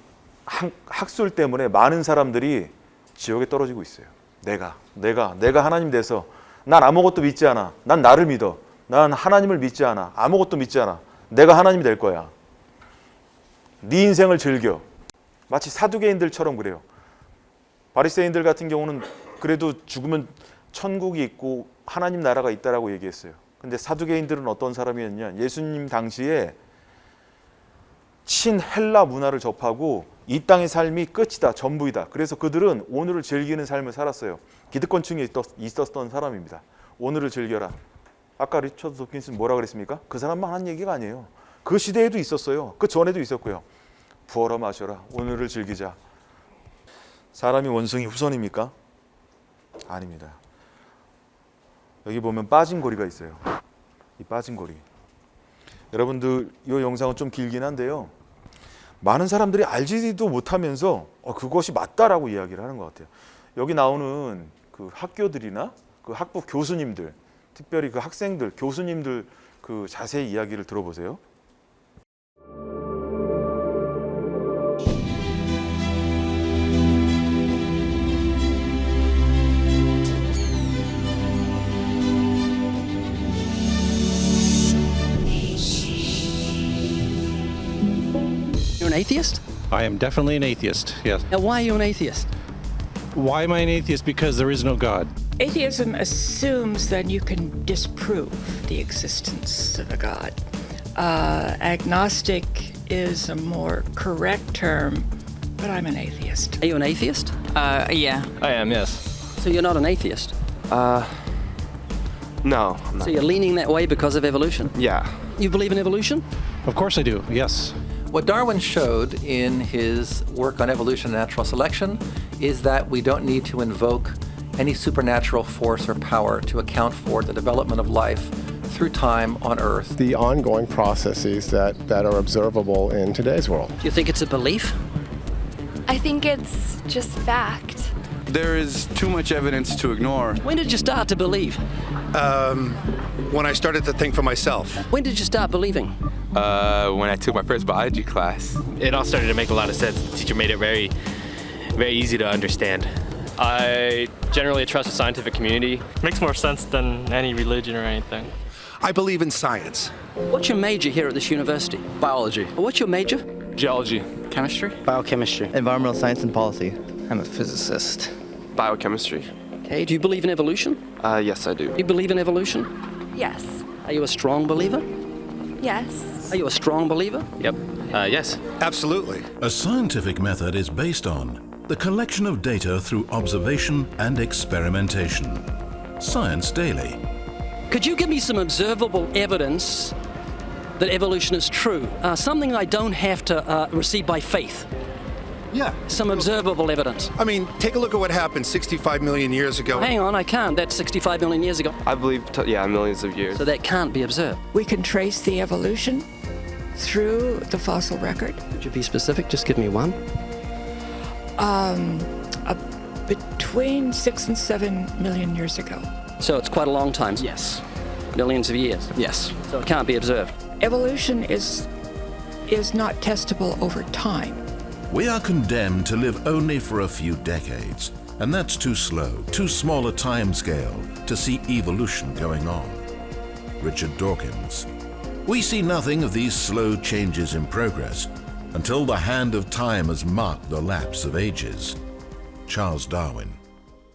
학술 때문에 많은 사람들이 지옥에 떨어지고 있어요. 내가 하나님 돼서 난 아무것도 믿지 않아. 난 나를 믿어. 난 하나님을 믿지 않아. 아무것도 믿지 않아. 내가 하나님이 될 거야. 네 인생을 즐겨. 마치 사두개인들처럼 그래요. 바리새인들 같은 경우는 그래도 죽으면 천국이 있고 하나님 나라가 있다라고 얘기했어요. 근데 사두개인들은 어떤 사람이었냐? 예수님 당시에 친헬라 문화를 접하고 이 땅의 삶이 끝이다, 전부이다. 그래서 그들은 오늘을 즐기는 삶을 살았어요. 기득권층에 있었던 사람입니다. 오늘을 즐겨라. 아까 리처드 도킨슨 뭐라 그랬습니까? 그 사람만 한 얘기가 아니에요. 그 시대에도 있었어요. 그 전에도 있었고요. 부어라 마셔라. 오늘을 즐기자. 사람이 원숭이 후손입니까? 아닙니다. 여기 보면 빠진 고리가 있어요. 이 빠진 고리. 여러분들 이 영상은 좀 길긴 한데요. 많은 사람들이 알지도 못하면서 그것이 맞다라고 이야기를 하는 것 같아요. 여기 나오는 그 학교들이나 그 학부 교수님들, 특별히 그 학생들, 교수님들 그 자세히 이야기를 들어보세요. You're an atheist? I am definitely an atheist, yes. Now, why are you an atheist? Why am I an atheist? Because there is no God. Atheism assumes that you can disprove the existence of a God. Agnostic is a more correct term, but I'm an atheist. Are you an atheist? Yeah. I am, yes. So you're not an atheist? No, I'm not. So you're leaning that way because of evolution? Yeah. You believe in evolution? Of course I do, yes. What Darwin showed in his work on evolution and natural selection is that we don't need to invoke any supernatural force or power to account for the development of life through time on Earth. The ongoing processes that are observable in today's world. Do you think it's a belief? I think it's just fact. There is too much evidence to ignore. When did you start to believe? When I started to think for myself. When did you start believing? When I took my first biology class. It all started to make a lot of sense. The teacher made it very, very easy to understand. I generally trust the scientific community. Makes more sense than any religion or anything. I believe in science. What's your major here at this university? Biology. What's your major? Geology. Chemistry? Biochemistry. Environmental science and policy. I'm a physicist. Biochemistry. Okay, do you believe in evolution? Yes, I do. You believe in evolution? Yes. Are you a strong believer? Yes. Are you a strong believer? Yep. Yes. Absolutely. A scientific method is based on the collection of data through observation and experimentation. Science Daily. Could you give me some observable evidence that evolution is true? Something I don't have to receive by faith. Yeah. Some observable evidence. I mean, take a look at what happened 65 million years ago. Hang on, I can't. That's 65 million years ago. I believe, millions of years. So that can't be observed. We can trace the evolution through the fossil record. Could you be specific? Just give me one. Between 6 and 7 million years ago. So it's quite a long time. Yes. Millions of years. Yes. So it can't be observed. Evolution is not testable over time. We are condemned to live only for a few decades, and that's too slow, too small a time scale to see evolution going on. Richard Dawkins. We see nothing of these slow changes in progress until the hand of time has marked the lapse of ages. Charles Darwin.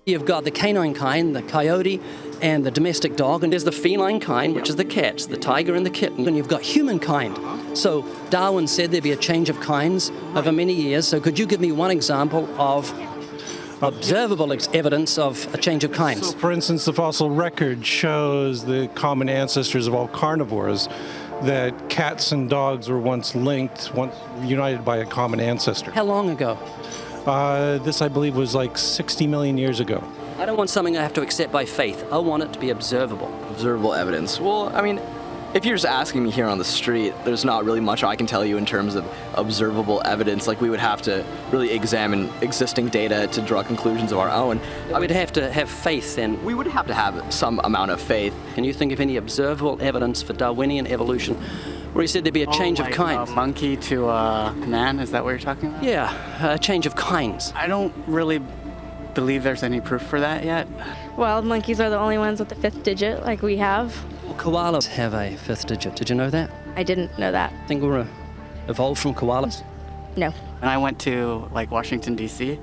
You've got the canine kind, the coyote, and the domestic dog, and there's the feline kind, which is the cats, the tiger and the kitten, and you've got humankind. So Darwin said there'd be a change of kinds over many years. So could you give me one example of observable evidence of a change of kinds? So, for instance, the fossil record shows the common ancestors of all carnivores, that cats and dogs were once linked, once united by a common ancestor. How long ago? This, I believe, was like 60 million years ago. I don't want something I have to accept by faith. I want it to be observable. Observable evidence. Well, I mean, if you're just asking me here on the street, there's not really much I can tell you in terms of observable evidence. Like, we would have to really examine existing data to draw conclusions of our own. I would have to have faith then. We would have to have some amount of faith. Can you think of any observable evidence for Darwinian evolution where he said there'd be a change of kinds? Monkey to man, is that what you're talking about? Yeah, a change of kinds. I don't really believe there's any proof for that yet. Wild monkeys are the only ones with the 5th digit, like we have. Well, koalas have a 5th digit. Did you know that? I didn't know that. Think we're evolved from koalas? No. When I went to Washington, D.C.,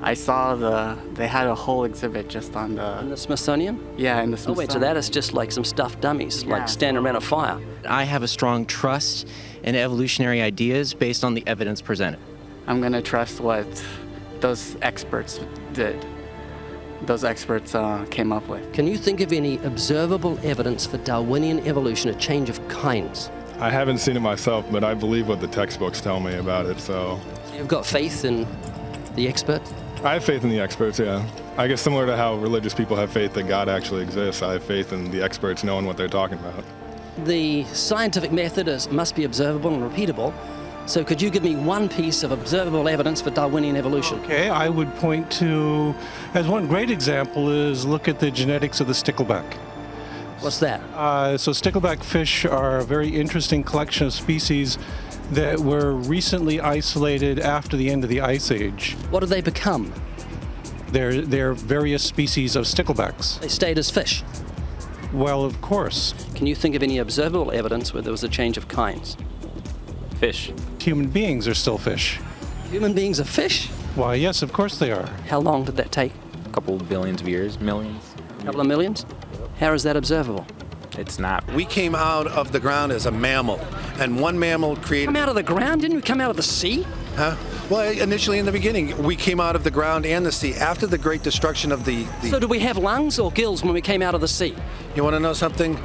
I saw they had a whole exhibit just on the... In the Smithsonian? Yeah, in the Smithsonian. Oh, wait, so that is just like some stuffed dummies, like standing around a fire. I have a strong trust in evolutionary ideas based on the evidence presented. I'm going to trust what those experts did. Those experts came up with. Can you think of any observable evidence for Darwinian evolution, a change of kinds? I haven't seen it myself, but I believe what the textbooks tell me about it, so... You've got faith in the experts? I have faith in the experts, yeah. I guess similar to how religious people have faith that God actually exists, I have faith in the experts knowing what they're talking about. The scientific method must be observable and repeatable. So could you give me one piece of observable evidence for Darwinian evolution? Okay, I would point to, as one great example is look at the genetics of the stickleback. What's that? So stickleback fish are a very interesting collection of species that were recently isolated after the end of the Ice Age. What did they become? They're various species of sticklebacks. They stayed as fish? Well, of course. Can you think of any observable evidence where there was a change of kinds? Fish. Human beings are still fish. Human beings are fish? Why, yes, of course they are. How long did that take? A couple billions of years, millions. A couple of millions? How is that observable? It's not. We came out of the ground as a mammal, and one mammal created... Come out of the ground? Didn't we come out of the sea? Huh? Well, initially in the beginning, we came out of the ground and the sea after the great destruction of the... So did we have lungs or gills when we came out of the sea? You want to know something?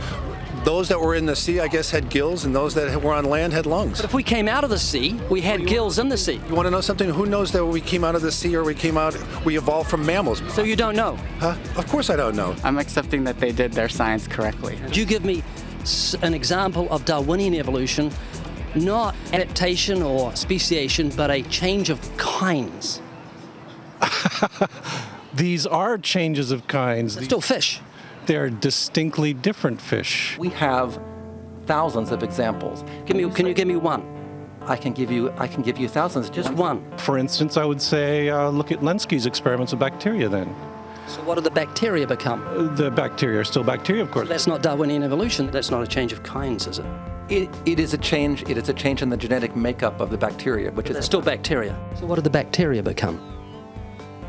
Those that were in the sea, I guess, had gills, and those that were on land had lungs. But if we came out of the sea, we had gills in the sea. You want to know something? Who knows that we came out of the sea or we evolved from mammals? So you don't know? Huh? Of course I don't know. I'm accepting that they did their science correctly. Could you give me an example of Darwinian evolution, not adaptation or speciation, but a change of kinds? These are changes of kinds. They're still fish. They're distinctly different fish. We have thousands of examples. Can you give me one? I can give you thousands. Just one. For instance, I would say look at Lenski's experiments with bacteria then. So what do the bacteria become? The bacteria are still bacteria, of course. So that's not Darwinian evolution. That's not a change of kinds, is it? It is a change. It is a change in the genetic makeup of the bacteria, which is still bacteria. So what do the bacteria become?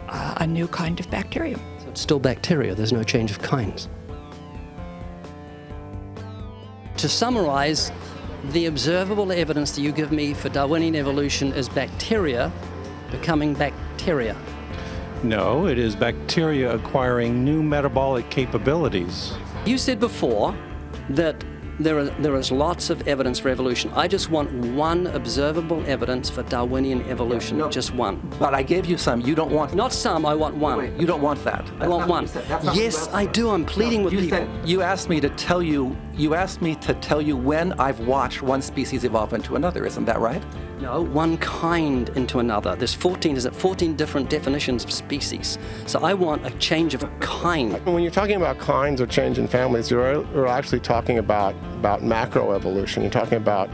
A new kind of bacterium. So it's still bacteria. There's no change of kinds. To summarize, the observable evidence that you give me for Darwinian evolution is bacteria becoming bacteria. No, it is bacteria acquiring new metabolic capabilities. You said before that there is lots of evidence for evolution. I just want one observable evidence for Darwinian evolution, just one. But I gave you some. You don't want... Not some, I want one. Wait, you don't want that. I want one. Yes, I do. I'm pleading with people. You asked me to tell you You asked me to tell you when I've watched one species evolve into another, isn't that right? No, one kind into another. There's 14 different definitions of species. So I want a change of kind. When you're talking about kinds or change in families, you're actually talking about macroevolution. You're talking about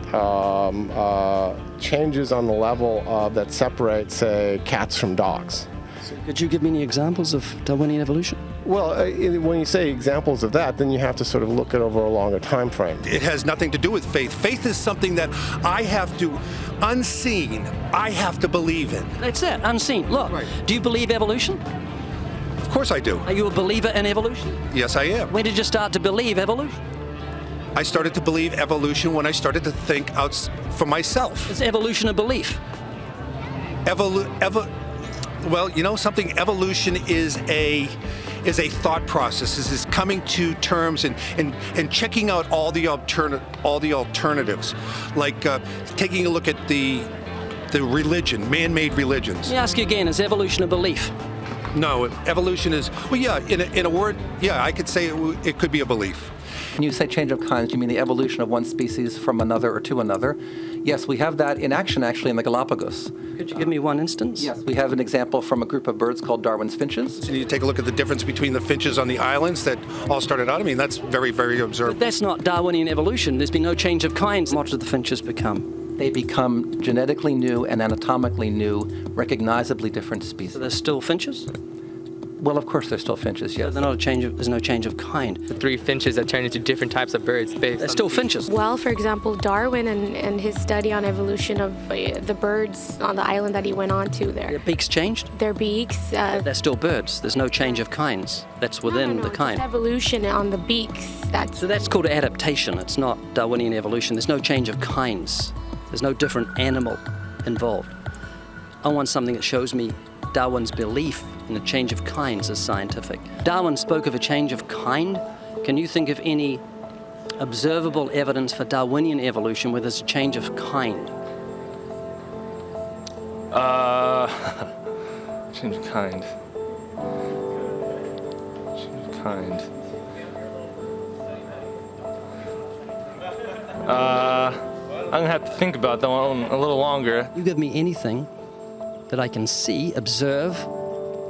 changes on the level that separate, say, cats from dogs. Could you give me any examples of Darwinian evolution? Well, when you say examples of that, then you have to sort of look at over a longer time frame. It has nothing to do with faith. Faith is something that I have to, unseen, I have to believe in. That's it, unseen. Look, do you believe evolution? Of course I do. Are you a believer in evolution? Yes, I am. When did you start to believe evolution? I started to believe evolution when I started to think out for myself. Is evolution a belief? Well, you know something, evolution is a thought process. This is coming to terms and checking out all the alternatives, like taking a look at the religion, man-made religions. Let me ask you again, is evolution a belief? No, evolution is, well, yeah, in a word, yeah, I could say it could be a belief. When you say change of kinds, you mean the evolution of one species from another or to another? Yes, we have that in action actually in the Galapagos. Could you give me one instance? Yes, we have an example from a group of birds called Darwin's finches. So you take a look at the difference between the finches on the islands that all started out. I mean, that's very, very observable. But that's not Darwinian evolution. There's been no change of kinds. What did the finches become? They become genetically new and anatomically new, recognizably different species. So they're still finches? Well, of course, they're still finches, yes. They're not there's no change of kind. The three finches that turn into different types of birds. They're still finches. Well, for example, Darwin and his study on evolution of the birds on the island that he went on to there. Their beaks changed? Their beaks. They're still birds. There's no change of kinds. That's within the kind. Evolution on the beaks. So that's called adaptation. It's not Darwinian evolution. There's no change of kinds. There's no different animal involved. I want something that shows me Darwin's belief in a change of kinds is scientific. Darwin spoke of a change of kind. Can you think of any observable evidence for Darwinian evolution where there's a change of kind? Change of kind. Change of kind. I'm gonna have to think about that one a little longer. You give me anything that I can see, observe,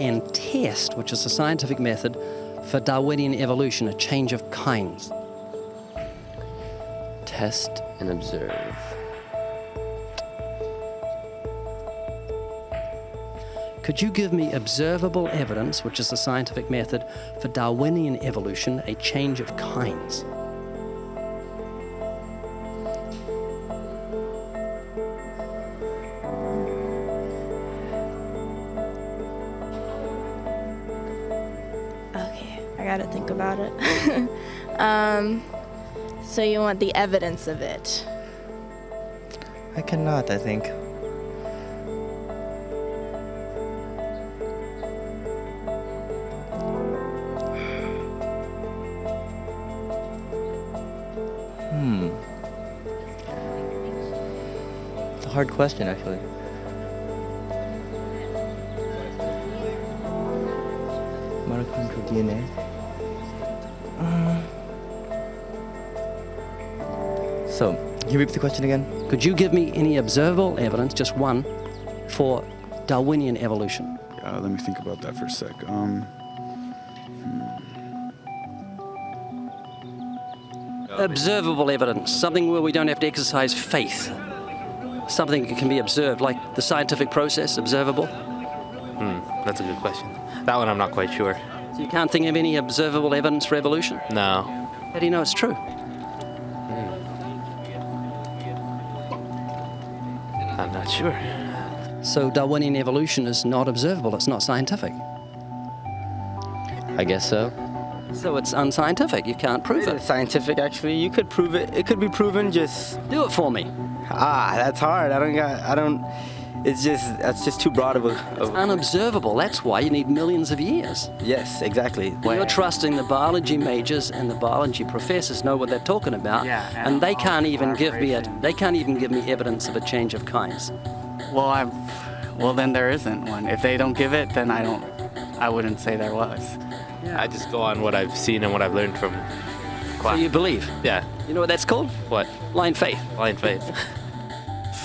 and test, which is a scientific method for Darwinian evolution, a change of kinds. Test and observe. Could you give me observable evidence, which is a scientific method for Darwinian evolution, a change of kinds? I gotta think about it. So you want the evidence of it? I cannot, I think. It's a hard question, actually. Mitochondrial DNA. So, can you repeat the question again? Could you give me any observable evidence, just one, for Darwinian evolution? Let me think about that for a sec. Observable evidence, something where we don't have to exercise faith. Something that can be observed, like the scientific process, observable. That's a good question. That one I'm not quite sure. So you can't think of any observable evidence for evolution? No. How do you know it's true? I'm not sure. So Darwinian evolution is not observable, it's not scientific. I guess so. So it's unscientific, you can't prove it. It's scientific, actually. You could prove it. It could be proven, just... Do it for me. That's hard. That's just too broad of a... It's unobservable, that's why you need millions of years. Yes, exactly. You're trusting the biology majors and the biology professors know what they're talking about, and they can't even give me evidence of a change of kinds. Well, then there isn't one. If they don't give it, then I wouldn't say there was. I just go on what I've seen and what I've learned from So you believe? Yeah. You know what that's called? What? Blind faith. Blind faith.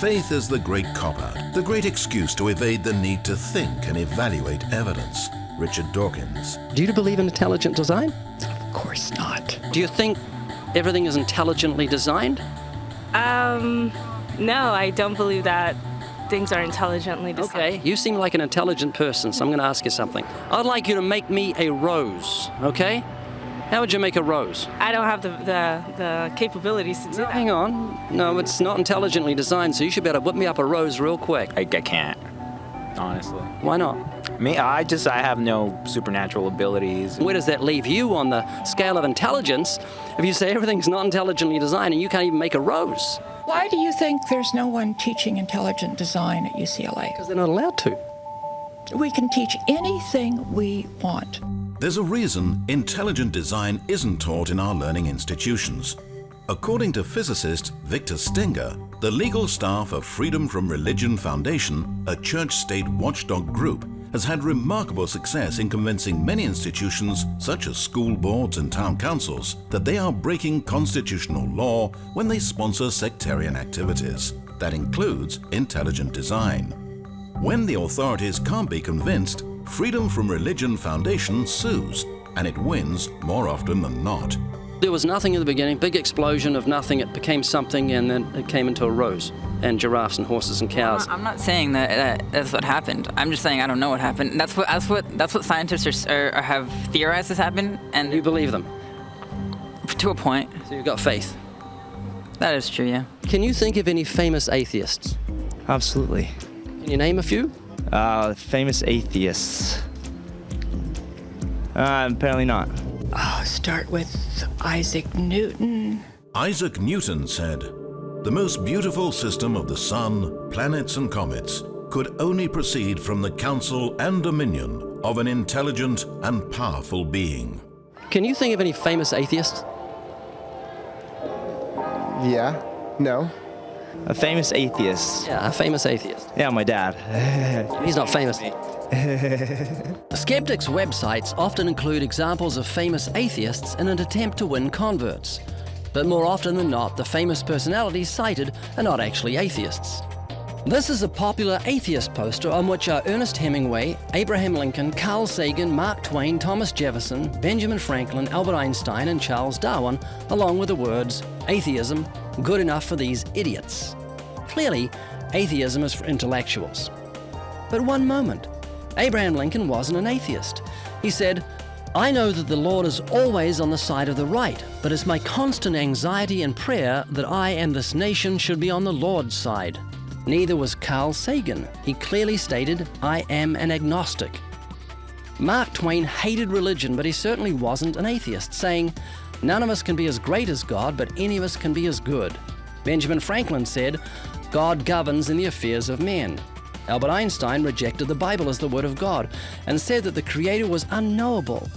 Faith is the great cop-out, the great excuse to evade the need to think and evaluate evidence. Richard Dawkins. Do you believe in intelligent design? Of course not. Do you think everything is intelligently designed? No, I don't believe that things are intelligently designed. Okay, you seem like an intelligent person, so I'm going to ask you something. I'd like you to make me a rose, okay? How would you make a rose? I don't have the capabilities to do that. Hang on. No, it's not intelligently designed, so you should be able to whip me up a rose real quick. I can't, honestly. Why not? I have no supernatural abilities. Where does that leave you on the scale of intelligence if you say everything's not intelligently designed and you can't even make a rose? Why do you think there's no one teaching intelligent design at UCLA? Because they're not allowed to. We can teach anything we want. There's a reason intelligent design isn't taught in our learning institutions. According to physicist Victor Stenger, the legal staff of Freedom from Religion Foundation, a church-state watchdog group, has had remarkable success in convincing many institutions, such as school boards and town councils, that they are breaking constitutional law when they sponsor sectarian activities. That includes intelligent design. When the authorities can't be convinced, Freedom from Religion Foundation sues, and it wins more often than not. There was nothing in the beginning, big explosion of nothing, it became something, and then it came into a rose, and giraffes and horses and cows. I'm not saying that that's what happened. I'm just saying I don't know what happened. That's what scientists have theorized has happened, and you believe them? To a point. So you've got faith? That is true, yeah. Can you think of any famous atheists? Absolutely. Can you name a few? Famous atheists. Apparently not. Start with Isaac Newton. Isaac Newton said, "The most beautiful system of the sun, planets and comets could only proceed from the counsel and dominion of an intelligent and powerful being." Can you think of any famous atheists? Yeah. No. A famous atheist. Yeah, a famous atheist. Yeah, my dad. He's not famous. Skeptics' websites often include examples of famous atheists in an attempt to win converts. But more often than not, the famous personalities cited are not actually atheists. This is a popular atheist poster on which are Ernest Hemingway, Abraham Lincoln, Carl Sagan, Mark Twain, Thomas Jefferson, Benjamin Franklin, Albert Einstein, and Charles Darwin, along with the words, "Atheism, good enough for these idiots." Clearly, atheism is for intellectuals. But one moment, Abraham Lincoln wasn't an atheist. He said, "I know that the Lord is always on the side of the right, but it's my constant anxiety and prayer that I and this nation should be on the Lord's side." Neither was Carl Sagan. He clearly stated, "I am an agnostic." Mark Twain hated religion, but he certainly wasn't an atheist, saying, "None of us can be as great as God, but any of us can be as good." Benjamin Franklin said, "God governs in the affairs of men." Albert Einstein rejected the Bible as the Word of God and said that the Creator was unknowable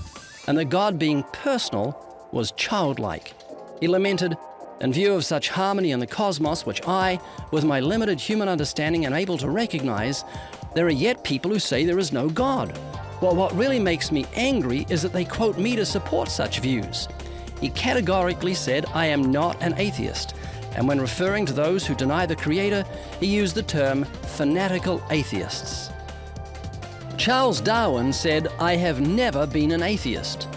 and that God, being personal, was childlike. He lamented, "In view of such harmony in the cosmos, which I, with my limited human understanding, am able to recognize, there are yet people who say there is no God. Well, what really makes me angry is that they quote me to support such views." He categorically said, "I am not an atheist." And when referring to those who deny the Creator, he used the term fanatical atheists. Charles Darwin said, "I have never been an atheist."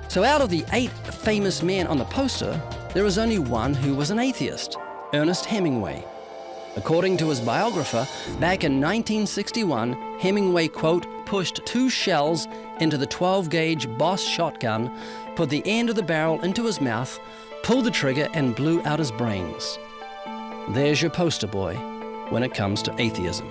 So out of the 8 famous men on the poster, there is only one who was an atheist, Ernest Hemingway. According to his biographer, back in 1961, Hemingway, quote, pushed 2 shells into the 12-gauge Boss shotgun, put the end of the barrel into his mouth, pulled the trigger and blew out his brains. There's your poster boy when it comes to atheism.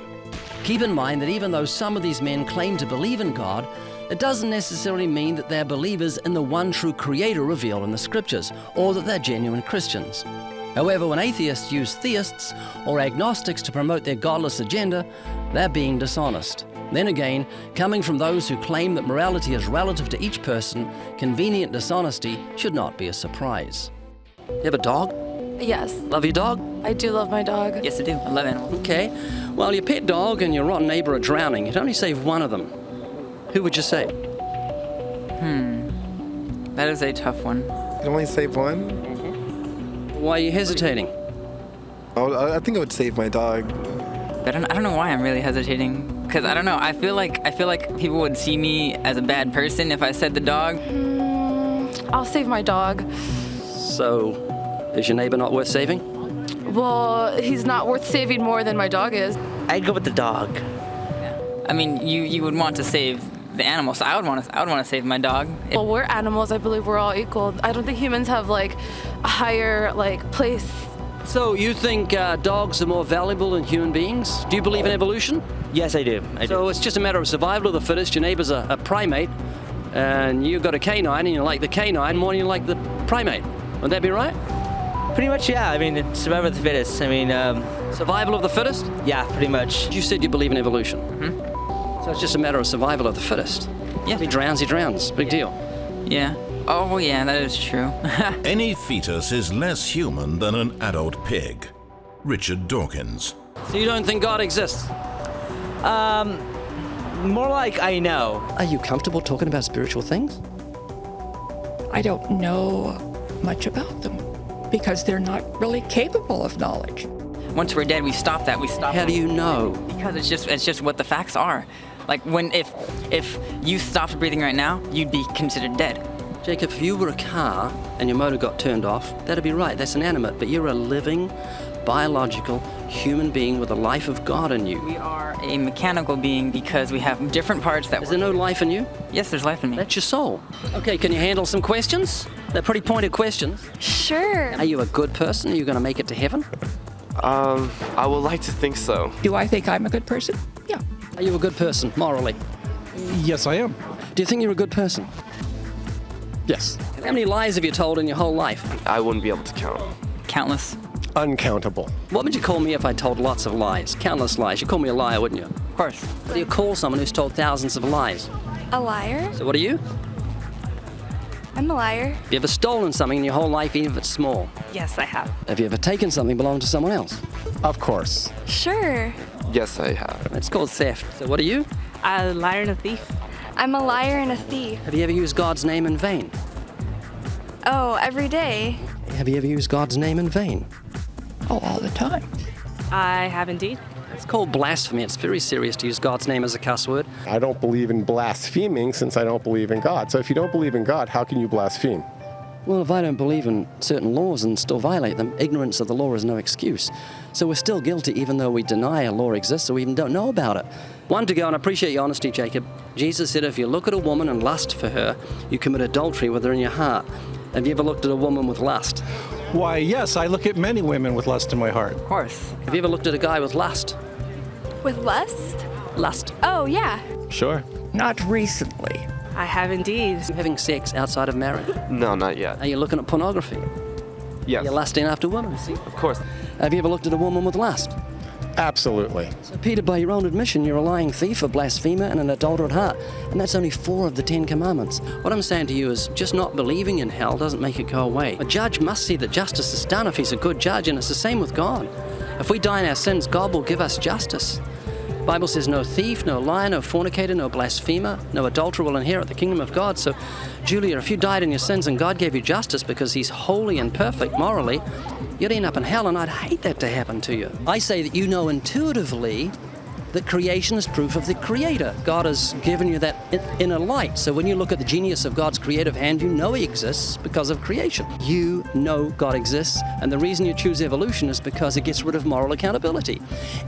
Keep in mind that even though some of these men claim to believe in God, it doesn't necessarily mean that they're believers in the one true Creator revealed in the Scriptures, or that they're genuine Christians. However, when atheists use theists or agnostics to promote their godless agenda, they're being dishonest. Then again, coming from those who claim that morality is relative to each person, convenient dishonesty should not be a surprise. You have a dog? Yes. Love your dog? I do love my dog. Yes, I do. I love animals. Okay. Well, your pet dog and your rotten neighbor are drowning. You'd only save one of them. Who would you save? That is a tough one. You only save one? Why are you hesitating? Oh, I think I would save my dog. I don't know why I'm really hesitating. Because I don't know. I feel like people would see me as a bad person if I said the dog. I'll save my dog. So, is your neighbor not worth saving? Well, he's not worth saving more than my dog is. I'd go with the dog. I mean, you would want to save the animal, so I would want to save my dog. Well, we're animals. I believe we're all equal. I don't think humans have like a higher place. So you think dogs are more valuable than human beings? Do you believe in evolution? Yes, I do. So it's just a matter of survival of the fittest. Your neighbor's a primate, and you've got a canine, and you like the canine more than you like the primate. Would that be right? Pretty much, yeah. I mean, it's survival of the fittest. I mean, survival of the fittest? Yeah, pretty much. You said you believe in evolution. So it's just a matter of survival of the fittest. Yeah. If he drowns, big deal. Yeah. Oh, yeah, that is true. Any fetus is less human than an adult pig. Richard Dawkins. So you don't think God exists? More like I know. Are you comfortable talking about spiritual things? I don't know much about them because they're not really capable of knowledge. Once we're dead, we stop that. We stop. How do you know? Because it's just what the facts are. Like if you stopped breathing right now, you'd be considered dead. Jacob, if you were a car and your motor got turned off, that'd be right. That's inanimate. But you're a living, biological human being with the life of God in you. We are a mechanical being because we have different parts that. Is there no life in you? Yes, there's life in me. That's your soul. Okay, can you handle some questions? They're pretty pointed questions. Sure. Are you a good person? Are you going to make it to heaven? I would like to think so. Do I think I'm a good person? Yeah. Are you a good person, morally? Yes, I am. Do you think you're a good person? Yes. How many lies have you told in your whole life? I wouldn't be able to count. Countless. Uncountable. What would you call me if I told lots of lies? Countless lies. You'd call me a liar, wouldn't you? Of course. What do you call someone who's told thousands of lies? A liar? So what are you? I'm a liar. Have you ever stolen something in your whole life, even if it's small? Yes, I have. Have you ever taken something belonging to someone else? Of course. Sure. Yes, I have. It's called theft. So what are you? A liar and a thief. I'm a liar and a thief. Have you ever used God's name in vain? Oh, every day. Have you ever used God's name in vain? Oh, all the time. I have indeed. It's called blasphemy. It's very serious to use God's name as a cuss word. I don't believe in blaspheming since I don't believe in God. So if you don't believe in God, how can you blaspheme? Well, if I don't believe in certain laws and still violate them, ignorance of the law is no excuse. So we're still guilty even though we deny a law exists or we even don't know about it. One to go, and I appreciate your honesty, Jacob. Jesus said if you look at a woman and lust for her, you commit adultery with her in your heart. Have you ever looked at a woman with lust? Why, yes, I look at many women with lust in my heart. Of course. Have you ever looked at a guy with lust? With lust? Lust. Oh, yeah. Sure. Not recently. I have indeed. Are you having sex outside of marriage? No, not yet. Are you looking at pornography? Yes. Are you lusting after women? Of course. Have you ever looked at a woman with lust? Absolutely. So, Peter, by your own admission, you're a lying thief, a blasphemer, and an adulterer at heart. And that's only 4 of the 10 commandments. What I'm saying to you is just not believing in hell doesn't make it go away. A judge must see that justice is done if he's a good judge, and it's the same with God. If we die in our sins, God will give us justice. The Bible says no thief, no liar, no fornicator, no blasphemer, no adulterer will inherit the kingdom of God. So, Julia, if you died in your sins and God gave you justice because he's holy and perfect morally, you'd end up in hell, and I'd hate that to happen to you. I say that you know intuitively that creation is proof of the Creator. God has given you that inner light. So when you look at the genius of God's creative hand, you know he exists because of creation. You know God exists, and the reason you choose evolution is because it gets rid of moral accountability.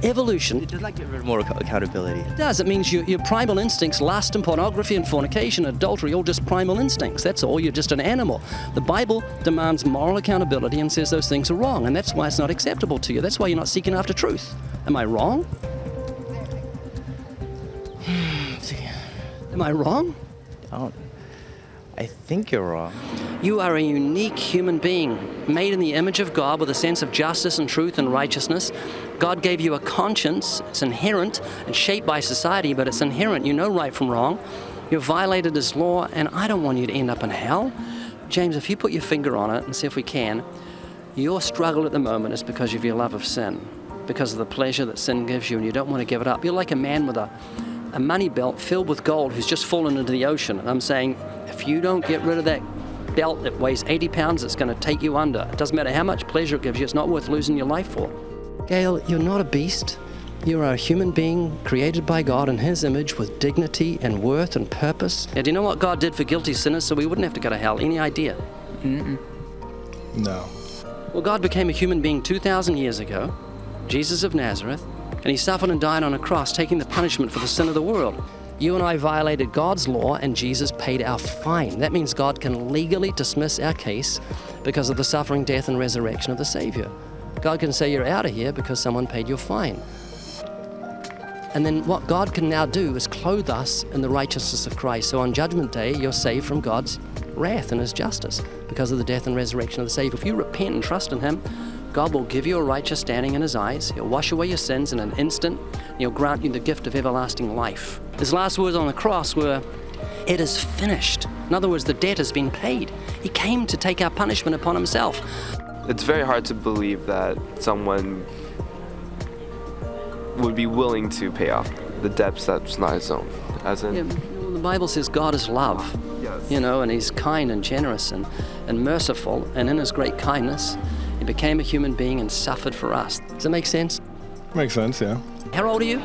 Evolution... It does not get rid of moral accountability. It does. It means your primal instincts, lust and pornography and fornication, adultery, all just primal instincts. That's all. You're just an animal. The Bible demands moral accountability and says those things are wrong, and that's why it's not acceptable to you. That's why you're not seeking after truth. Am I wrong? Am I wrong? I think you're wrong. You are a unique human being, made in the image of God with a sense of justice and truth and righteousness. God gave you a conscience. It's inherent and shaped by society, but it's inherent. You know right from wrong. You've violated his law, and I don't want you to end up in hell. James, if you put your finger on it and see if we can, your struggle at the moment is because of your love of sin, because of the pleasure that sin gives you, and you don't want to give it up. You're like a man with a money belt filled with gold who's just fallen into the ocean. And I'm saying, if you don't get rid of that belt that weighs 80 pounds, it's going to take you under. It doesn't matter how much pleasure it gives you, it's not worth losing your life for. Gail, you're not a beast. You are a human being created by God in His image with dignity and worth and purpose. And do you know what God did for guilty sinners so we wouldn't have to go to hell? Any idea? Mm-mm. No. Well, God became a human being 2,000 years ago, Jesus of Nazareth, and He suffered and died on a cross, taking the punishment for the sin of the world. You and I violated God's law, and Jesus paid our fine. That means God can legally dismiss our case because of the suffering, death, and resurrection of the Savior. God can say you're out of here because someone paid your fine. And then what God can now do is clothe us in the righteousness of Christ. So on Judgment Day, you're saved from God's wrath and His justice because of the death and resurrection of the Savior. If you repent and trust in Him, God will give you a righteous standing in His eyes. He'll wash away your sins in an instant. And He'll grant you the gift of everlasting life. His last words on the cross were, "It is finished." In other words, the debt has been paid. He came to take our punishment upon Himself. It's very hard to believe that someone would be willing to pay off the debts that's not his own. As in, yeah, well, the Bible says God is love. Yes. You know, and He's kind and generous and merciful. And in His great kindness, He became a human being and suffered for us. Does that make sense? Makes sense, yeah. How old are you?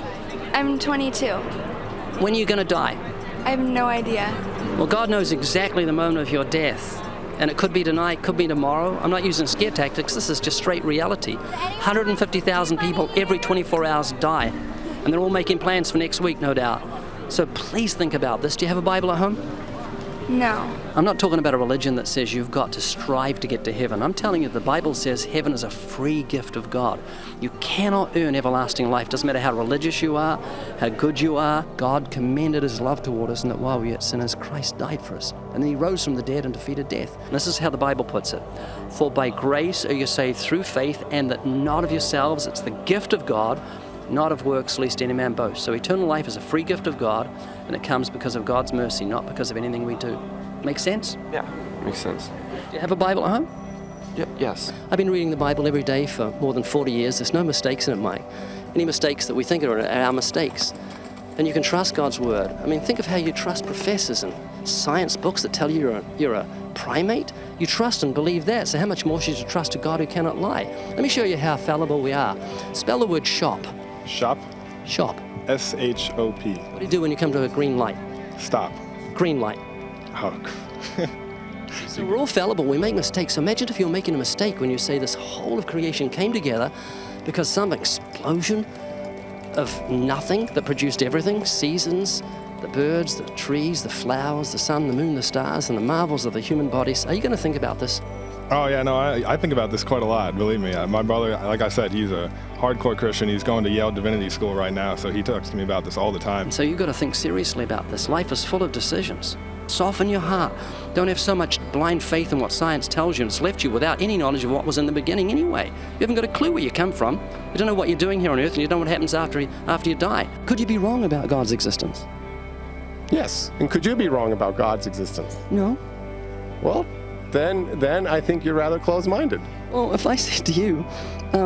I'm 22. When are you going to die? I have no idea. Well, God knows exactly the moment of your death. And it could be tonight, could be tomorrow. I'm not using scare tactics. This is just straight reality. 150,000 people every 24 hours die. And they're all making plans for next week, no doubt. So please think about this. Do you have a Bible at home? No. I'm not talking about a religion that says you've got to strive to get to heaven. I'm telling you, the Bible says heaven is a free gift of God. You cannot earn everlasting life. Doesn't matter how religious you are, how good you are. God commended His love toward us, and that while we were yet sinners, Christ died for us. And then He rose from the dead and defeated death. And this is how the Bible puts it. For by grace are you saved through faith, and that not of yourselves. It's the gift of God, not of works, lest any man boast. So eternal life is a free gift of God, and it comes because of God's mercy, not because of anything we do. Make sense? Yeah, makes sense. Do you have a Bible at home? Yes. I've been reading the Bible every day for more than 40 years. There's no mistakes in it, Mike. Any mistakes that we think are our mistakes. And you can trust God's Word. I mean, think of how you trust professors and science books that tell you you're a primate. You trust and believe that, so how much more should you trust a God who cannot lie? Let me show you how fallible we are. Spell the word shop. Shop? Shop. S-H-O-P. What do you do when you come to a green light? Stop. Green light. Oh. So we're all fallible. We make mistakes. So imagine if you're making a mistake when you say this whole of creation came together because some explosion of nothing that produced everything, seasons, the birds, the trees, the flowers, the sun, the moon, the stars, and the marvels of the human bodies. Are you going to think about this? Oh, yeah, no, I think about this quite a lot, believe me. My brother, like I said, he's a hardcore Christian. He's going to Yale Divinity School right now, so he talks to me about this all the time. So you've got to think seriously about this. Life is full of decisions. Soften your heart. Don't have so much blind faith in what science tells you, and it's left you without any knowledge of what was in the beginning anyway. You haven't got a clue where you come from. You don't know what you're doing here on earth, and you don't know what happens after you die. Could you be wrong about God's existence? Yes. And could you be wrong about God's existence? No. Well, then I think you're rather closed-minded. Well, if I said to you,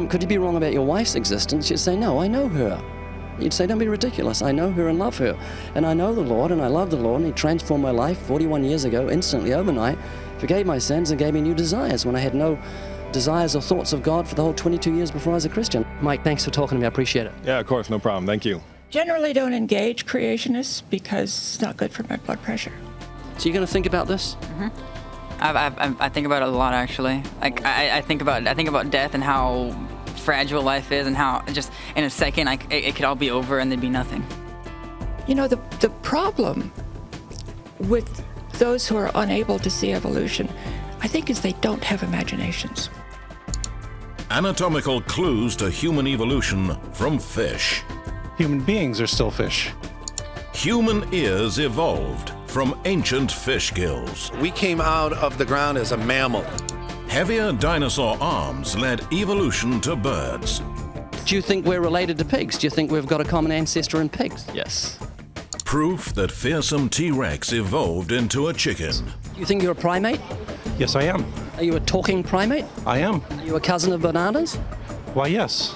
could you be wrong about your wife's existence? You'd say, no, I know her. You'd say, don't be ridiculous. I know her and love her. And I know the Lord, and I love the Lord, and He transformed my life 41 years ago, instantly, overnight, forgave my sins, and gave me new desires when I had no desires or thoughts of God for the whole 22 years before I was a Christian. Mike, thanks for talking to me. I appreciate it. Yeah, of course, no problem. Thank you. Generally don't engage creationists because it's not good for my blood pressure. So you're going to think about this? Mm-hmm. I think about it a lot, actually. Like I think about death and how fragile life is, and how just in a second it could all be over and there'd be nothing. You know, the problem with those who are unable to see evolution, I think, is they don't have imaginations. Anatomical clues to human evolution from fish. Human beings are still fish. Human ears evolved from ancient fish gills. We came out of the ground as a mammal. Heavier dinosaur arms led evolution to birds. Do you think we're related to pigs? Do you think we've got a common ancestor in pigs? Yes. Proof that fearsome T-Rex evolved into a chicken. Do you think you're a primate? Yes, I am. Are you a talking primate? I am. Are you a cousin of bananas? Why, yes.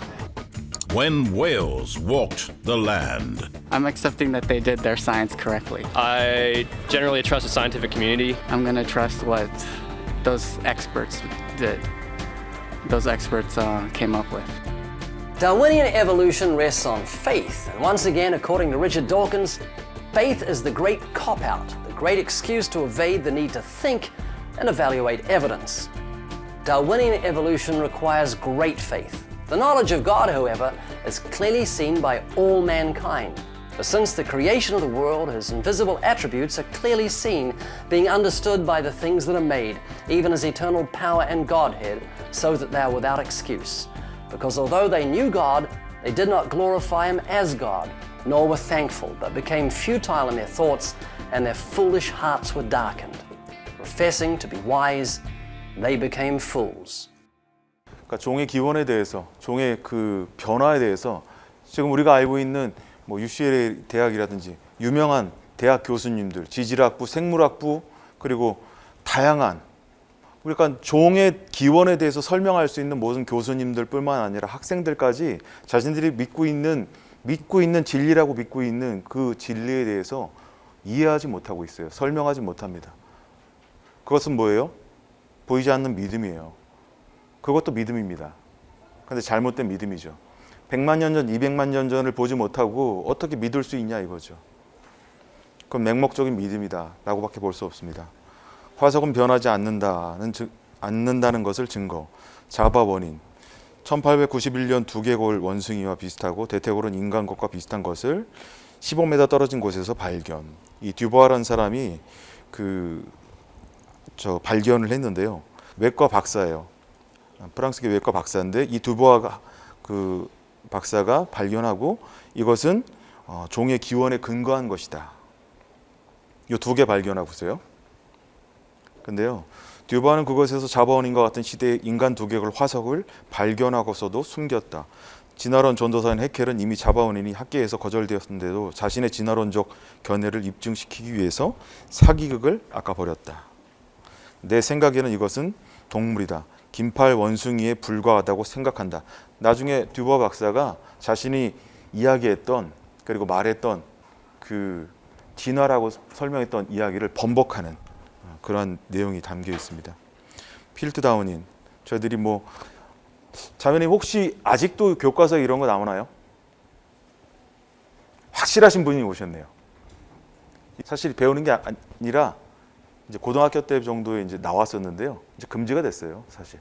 when whales walked the land. I'm accepting that they did their science correctly. I generally trust the scientific community. I'm going to trust what those experts did. Those experts came up with. Darwinian evolution rests on faith, and once again, according to Richard Dawkins, faith is the great cop-out, the great excuse to evade the need to think and evaluate evidence. Darwinian evolution requires great faith. The knowledge of God, however, is clearly seen by all mankind. For since the creation of the world, his invisible attributes are clearly seen, being understood by the things that are made, even his eternal power and Godhead, so that they are without excuse. Because although they knew God, they did not glorify him as God, nor were thankful, but became futile in their thoughts, and their foolish hearts were darkened. Professing to be wise, they became fools. 그러니까 종의 기원에 대해서, 종의 그 변화에 대해서 지금 우리가 알고 있는 뭐 UCLA 대학이라든지 유명한 대학 교수님들, 지질학부, 생물학부, 그리고 다양한 그러니까 종의 기원에 대해서 설명할 수 있는 모든 교수님들뿐만 아니라 학생들까지 자신들이 믿고 있는 진리라고 믿고 있는 그 진리에 대해서 이해하지 못하고 있어요. 설명하지 못합니다. 그것은 뭐예요? 보이지 않는 믿음이에요. 그것도 믿음입니다. 그런데 잘못된 믿음이죠. 100만 년 전, 200만 년 전을 보지 못하고 어떻게 믿을 수 있냐 이거죠. 그건 맹목적인 믿음이다 라고밖에 볼 수 없습니다. 화석은 변하지 않는다는 것을 증거. 자바 원인. 1891년 두개골 원숭이와 비슷하고 대퇴골은 인간 것과 비슷한 것을 15m 떨어진 곳에서 발견. 이 듀보아라는 사람이 발견을 했는데요. 외과 박사예요. 프랑스계 외과 박사인데 이 듀보아가 박사가 발견하고 이것은 종의 기원에 근거한 것이다. 이 두 개 발견하고 있어요. 근데요, 듀보아는 그것에서 자바원인과 같은 시대의 인간 두개골 화석을 발견하고서도 숨겼다. 진화론 전도사인 해켈은 이미 자바원인이 학계에서 거절되었는데도 자신의 진화론적 견해를 입증시키기 위해서 사기극을 아까버렸다. 내 생각에는 이것은 동물이다. 긴팔 원숭이에 불과하다고 생각한다. 나중에 듀보아 박사가 자신이 이야기했던 그리고 말했던 그 진화라고 설명했던 이야기를 번복하는 그런 내용이 담겨 있습니다. 필트다운인. 저희들이 자매님 혹시 아직도 교과서에 이런 거 나오나요? 확실하신 분이 오셨네요. 사실 배우는 게 아니라 이제 고등학교 때 정도에 이제 나왔었는데요. 이제 금지가 됐어요, 사실.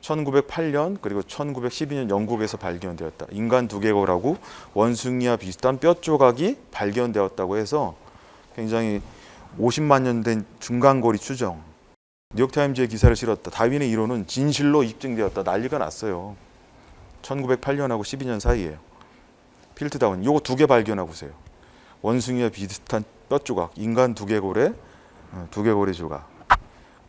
1908년 그리고 1912년 영국에서 발견되었다. 인간 두개골하고 원숭이와 비슷한 뼈 조각이 발견되었다고 해서 굉장히 50만 년 된 중간고리 추정. 뉴욕타임즈에 기사를 실었다. 다윈의 이론은 진실로 입증되었다. 난리가 났어요. 1908년하고 12년 사이에요. 필트다운. 요거 두 개 발견하고 오세요. 원숭이와 비슷한 뼈 조각. 인간 두개골의 조각.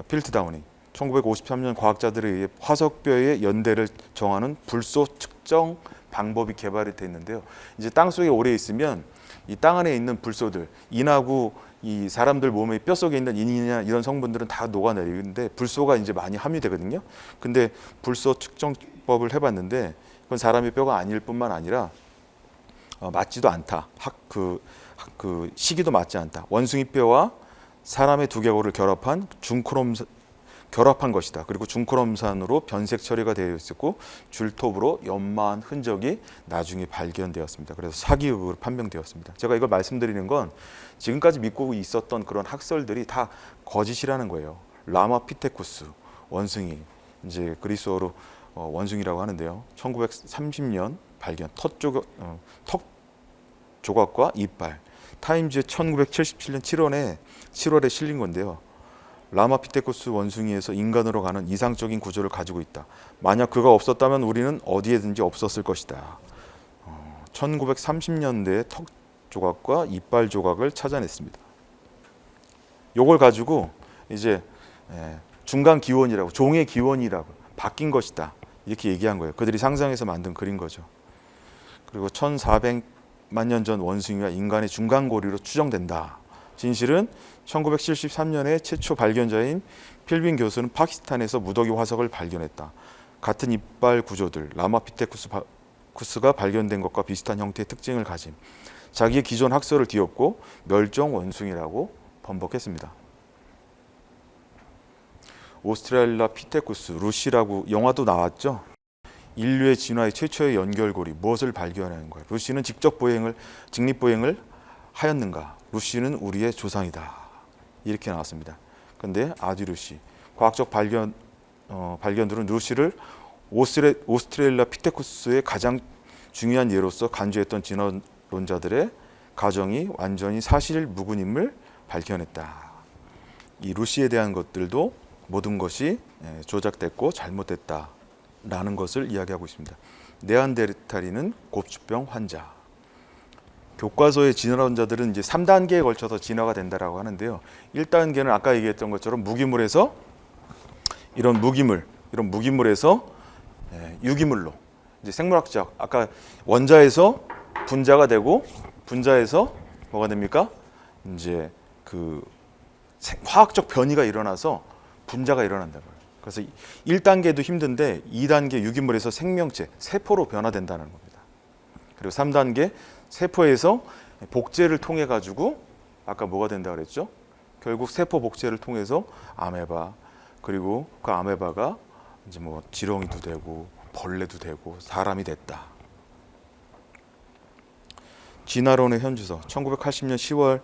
필트다운이 1953년 과학자들에 의해 화석뼈의 연대를 정하는 불소 측정 방법이 개발이 됐는데요. 이제 땅 속에 오래 있으면 이 땅 안에 있는 불소들, 인하고 이 사람들 몸의 뼈 속에 있는 인이나 이런 성분들은 다 녹아내리는데 불소가 이제 많이 함유되거든요. 근데 불소 측정법을 해봤는데 그건 사람의 뼈가 아닐 뿐만 아니라 맞지도 않다. 시기도 맞지 않다. 원숭이 뼈와 사람의 두개골을 결합한 것이다. 그리고 중크롬산으로 변색 처리가 되어 있었고 줄톱으로 연마한 흔적이 나중에 발견되었습니다. 그래서 사기극으로 판명되었습니다. 제가 이걸 말씀드리는 건 지금까지 믿고 있었던 그런 학설들이 다 거짓이라는 거예요. 라마피테쿠스 원숭이, 이제 그리스어로 원숭이라고 하는데요. 1930년 발견 턱 조각과 이빨. 타임즈의 1977년 7월에 실린 건데요. 라마피테쿠스 원숭이에서 인간으로 가는 이상적인 구조를 가지고 있다. 만약 그가 없었다면 우리는 어디에든지 없었을 것이다. 1930년대에 턱 조각과 이빨 조각을 찾아냈습니다. 요걸 가지고 이제 중간 기원이라고, 종의 기원이라고 바뀐 것이다. 이렇게 얘기한 거예요. 그들이 상상해서 만든 그린 거죠. 그리고 1400만 년 전 원숭이와 인간의 중간고리로 추정된다. 진실은 1973년에 최초 발견자인 필빈 교수는 파키스탄에서 무더기 화석을 발견했다. 같은 이빨 구조들, 라마피테쿠스과 마르쿠스가 발견된 것과 비슷한 형태의 특징을 가짐. 자기의 기존 학설을 뒤엎고 멸종 원숭이라고 번복했습니다. 오스트랄로피테쿠스, 루시라고 영화도 나왔죠. 인류의 진화의 최초의 연결고리, 무엇을 발견하는 거야. 루시는 직립보행을 하였는가. 루시는 우리의 조상이다. 이렇게 나왔습니다. 근데 아디루시, 과학적 발견들은 루시를 오스트랄로피테쿠스의 가장 중요한 예로서 간주했던 진화론자들의 가정이 완전히 사실 무근임을 발견했다. 이 루시에 대한 것들도 모든 것이 조작됐고 잘못됐다라는 것을 이야기하고 있습니다. 네안데르탈인은 고추병 환자. 교과서의 진화론자들은 이제 3단계에 걸쳐서 진화가 된다라고 하는데요. 1단계는 아까 얘기했던 것처럼 무기물에서 이런 무기물에서 유기물로 이제 생물학적 아까 원자에서 분자가 되고 분자에서 뭐가 됩니까? 이제 그 화학적 변이가 일어나서 분자가 일어난다고요. 그래서 1단계도 힘든데 2단계 유기물에서 생명체, 세포로 변화된다는 겁니다. 그리고 3단계 세포에서 복제를 통해 가지고 아까 뭐가 된다 그랬죠? 결국 세포 복제를 통해서 아메바, 그리고 그 아메바가 이제 뭐 지렁이도 되고 벌레도 되고 사람이 됐다. 진화론의 현주소. 1980년 10월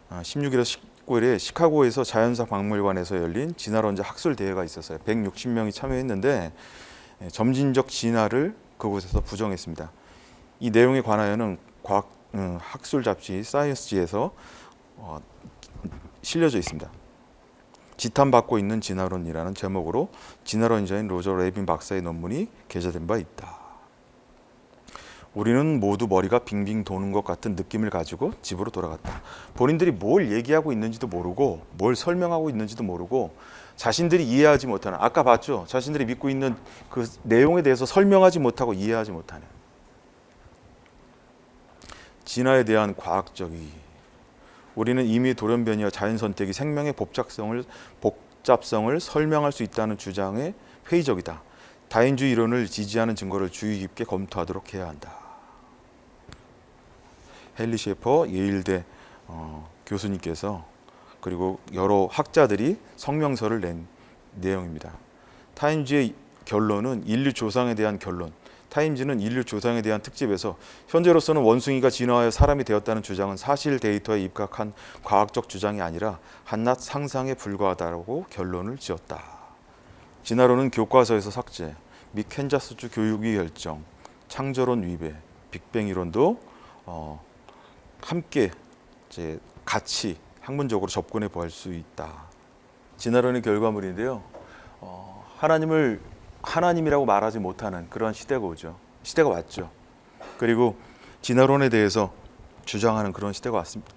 16일에서 19일에 시카고에서 자연사 박물관에서 열린 진화론자 학술 대회가 있었어요. 160명이 참여했는데 점진적 진화를 그곳에서 부정했습니다. 이 내용에 관하여는 과학 학술 잡지 사이언스지에서 실려져 있습니다. 지탄받고 있는 진화론이라는 제목으로 진화론자인 로저 레빈 박사의 논문이 게재된 바 있다. 우리는 모두 머리가 빙빙 도는 것 같은 느낌을 가지고 집으로 돌아갔다. 본인들이 뭘 얘기하고 있는지도 모르고 뭘 설명하고 있는지도 모르고 자신들이 이해하지 못하는, 아까 봤죠? 자신들이 믿고 있는 그 내용에 대해서 설명하지 못하고 이해하지 못하는 진화에 대한 과학적이. 우리는 이미 돌연변이와 자연선택이 생명의 복잡성을 설명할 수 있다는 주장에 회의적이다. 다인주의 이론을 지지하는 증거를 주의 깊게 검토하도록 해야 한다. 헨리 셰퍼 예일대 교수님께서 그리고 여러 학자들이 성명서를 낸 내용입니다. 타임즈의 결론은 인류 조상에 대한 결론. 타임즈는 인류 조상에 대한 특집에서 현재로서는 원숭이가 진화하여 사람이 되었다는 주장은 사실 데이터에 입각한 과학적 주장이 아니라 한낱 상상에 불과하다고 결론을 지었다. 진화론은 교과서에서 삭제, 미 캔자스주 교육위 결정, 창조론 위배, 빅뱅 이론도 함께 이제 같이 학문적으로 접근해 볼 수 있다. 진화론의 결과물인데요. 하나님을 하나님이라고 말하지 못하는 그런 시대가 오죠. 시대가 왔죠. 그리고 진화론에 대해서 주장하는 그런 시대가 왔습니다.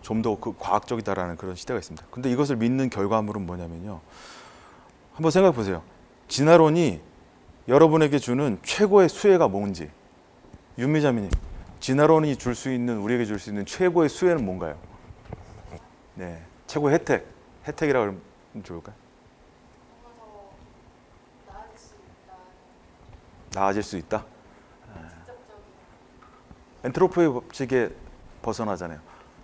좀 더 과학적이다라는 그런 시대가 있습니다. 근데 이것을 믿는 결과물은 뭐냐면요. 한번 생각해 보세요. 진화론이 여러분에게 주는 최고의 수혜가 뭔지. 윤미자매님, 진화론이 줄 수 있는, 우리에게 줄 수 있는 최고의 수혜는 뭔가요? 네, 최고의 혜택이라고 하면 좋을까요? 나아질 수 있다. 엔트로피의 법칙에 벗어나잖아요.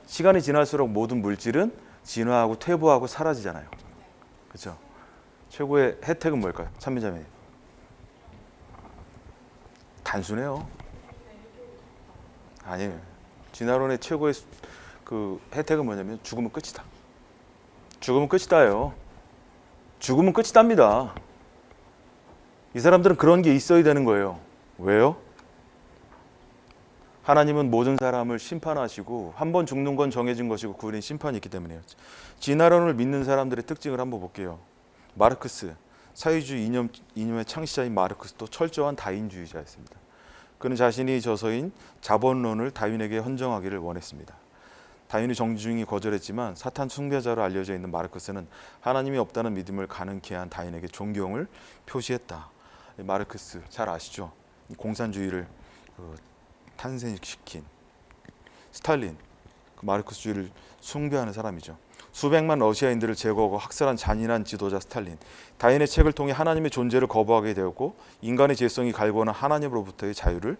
시간이 지날수록 모든 물질은 진화하고 퇴보하고 사라지잖아요. 그렇죠? 최고의 혜택은 뭘까요? 찬미자매님. 단순해요. 아니에요. 진화론의 최고의 그 혜택은 뭐냐면 죽으면 끝이다. 죽으면 끝이다예요. 죽으면 끝이답니다. 이 사람들은 그런 게 있어야 되는 거예요. 왜요? 하나님은 모든 사람을 심판하시고 한 번 죽는 건 정해진 것이고 그 후엔 심판이 있기 때문이에요. 진화론을 믿는 사람들의 특징을 한번 볼게요. 마르크스, 사회주의 이념의 창시자인 마르크스도 철저한 다인주의자였습니다. 그는 자신이 저서인 자본론을 다윈에게 헌정하기를 원했습니다. 다윈의 정중히 거절했지만 사탄 숭배자로 알려져 있는 마르크스는 하나님이 없다는 믿음을 가능케 한 다윈에게 존경을 표시했다. 마르크스 잘 아시죠? 공산주의를 탄생시킨 스탈린, 마르크스주의를 숭배하는 사람이죠. 수백만 러시아인들을 제거하고 학살한 잔인한 지도자 스탈린. 다인의 책을 통해 하나님의 존재를 거부하게 되었고 인간의 죄성이 갈구하는 하나님으로부터의 자유를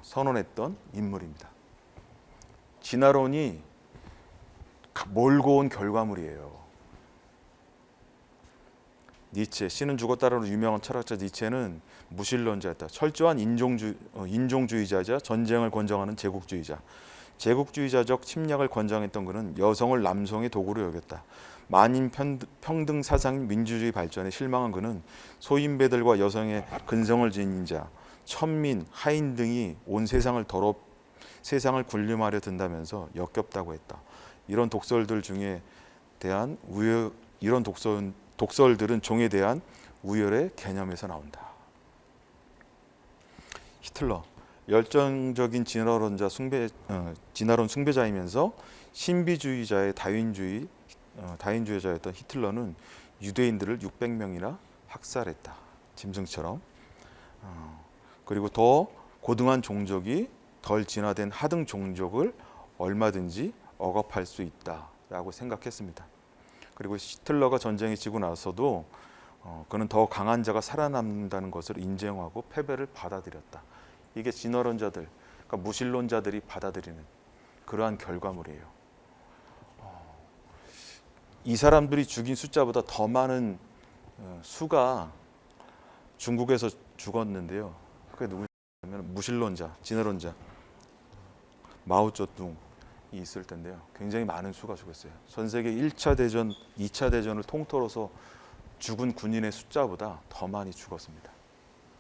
선언했던 인물입니다. 진화론이 몰고 온 결과물이에요. 니체, 신은 죽었다라는 유명한 철학자 니체는 무신론자였다. 철저한 인종주의자이자 전쟁을 권장하는 제국주의자. 제국주의자적 침략을 권장했던 그는 여성을 남성의 도구로 여겼다. 만인 평등 사상인 민주주의 발전에 실망한 그는 소인배들과 여성의 근성을 지닌 자, 천민, 하인 등이 온 세상을 세상을 군림하려 든다면서 역겹다고 했다. 이런 독설들 중에 대한 이런 독설들은 종에 대한 우열의 개념에서 나온다. 히틀러, 열정적인 진화론 숭배자이면서 신비주의자의 다인주의자였던 히틀러는 유대인들을 600명이나 학살했다. 짐승처럼. 그리고 더 고등한 종족이 덜 진화된 하등 종족을 얼마든지 억압할 수 있다라고 생각했습니다. 그리고 히틀러가 전쟁에 지고 나서도 그는 더 강한 자가 살아남는다는 것을 인정하고 패배를 받아들였다. 이게 진화론자들, 그러니까 무신론자들이 받아들이는 그러한 결과물이에요. 이 사람들이 죽인 숫자보다 더 많은 수가 중국에서 죽었는데요. 그게 누구냐면 무신론자, 진화론자, 마오쩌둥이 있을 텐데요. 굉장히 많은 수가 죽었어요. 전 세계 1차 대전, 2차 대전을 통틀어서 죽은 군인의 숫자보다 더 많이 죽었습니다.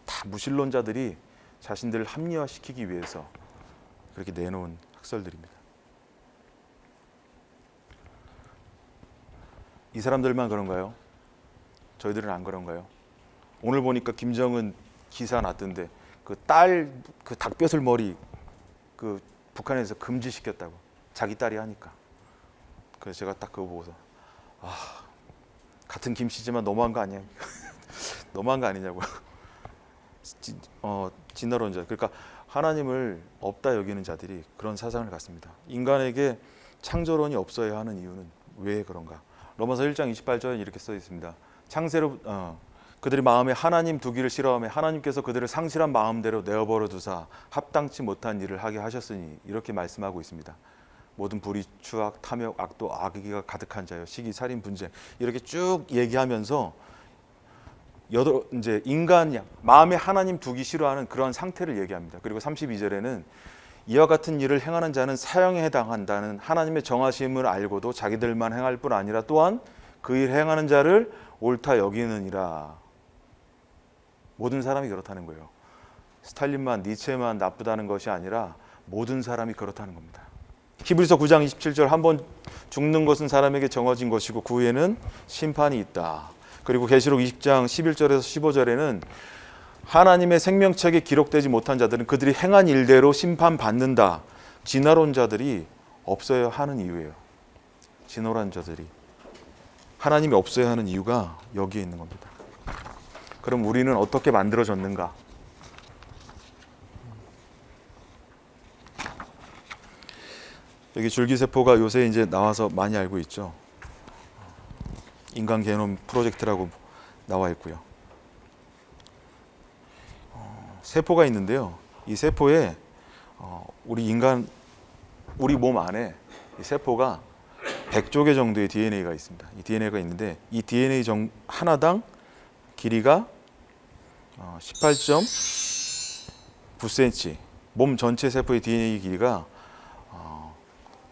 다 무신론자들이 자신들을 합리화시키기 위해서 그렇게 내놓은 학설들입니다. 이 사람들만 그런가요? 저희들은 안 그런가요? 오늘 보니까 김정은 기사 났던데 그 닭뼈슬 머리 북한에서 금지시켰다고. 자기 딸이 하니까. 그래서 제가 딱 그거 보고서 같은 김씨지만 너무한 거 아니야? 너무한 거 아니냐고요. 진화론자, 그러니까 하나님을 없다 여기는 자들이 그런 사상을 갖습니다. 인간에게 창조론이 없어야 하는 이유는 왜 그런가? 로마서 1장 28절에 이렇게 써 있습니다. 창세로 그들이 마음에 하나님 두기를 싫어하며 하나님께서 그들을 상실한 마음대로 내어버려 두사 합당치 못한 일을 하게 하셨으니 이렇게 말씀하고 있습니다. 모든 불의, 추악, 탐욕, 악도, 악의가 가득한 자여, 시기, 살인, 분쟁 이렇게 쭉 얘기하면서 이제 인간 마음에 하나님 두기 싫어하는 그런 상태를 얘기합니다. 그리고 32절에는 이와 같은 일을 행하는 자는 사형에 해당한다는 하나님의 정하심을 알고도 자기들만 행할 뿐 아니라 또한 그 일 행하는 자를 옳다 여기느니라. 모든 사람이 그렇다는 거예요. 스탈린만, 니체만 나쁘다는 것이 아니라 모든 사람이 그렇다는 겁니다. 히브리서 9장 27절 한 번 죽는 것은 사람에게 정해진 것이고 그 후에는 심판이 있다. 그리고 계시록 20장 11절에서 15절에는 하나님의 생명책에 기록되지 못한 자들은 그들이 행한 일대로 심판받는다. 진화론자들이 없어야 하는 이유예요. 진화론자들이 하나님이 없어야 하는 이유가 여기에 있는 겁니다. 그럼 우리는 어떻게 만들어졌는가? 여기 줄기세포가 요새 이제 나와서 많이 알고 있죠. 인간 게놈 프로젝트라고 나와 있고요. 세포가 있는데요. 이 세포에 우리 몸 안에 이 세포가 100조 개 정도의 DNA가 있습니다. 이 DNA가 있는데 이 DNA 하나당 길이가 18.9cm, 몸 전체 세포의 DNA 길이가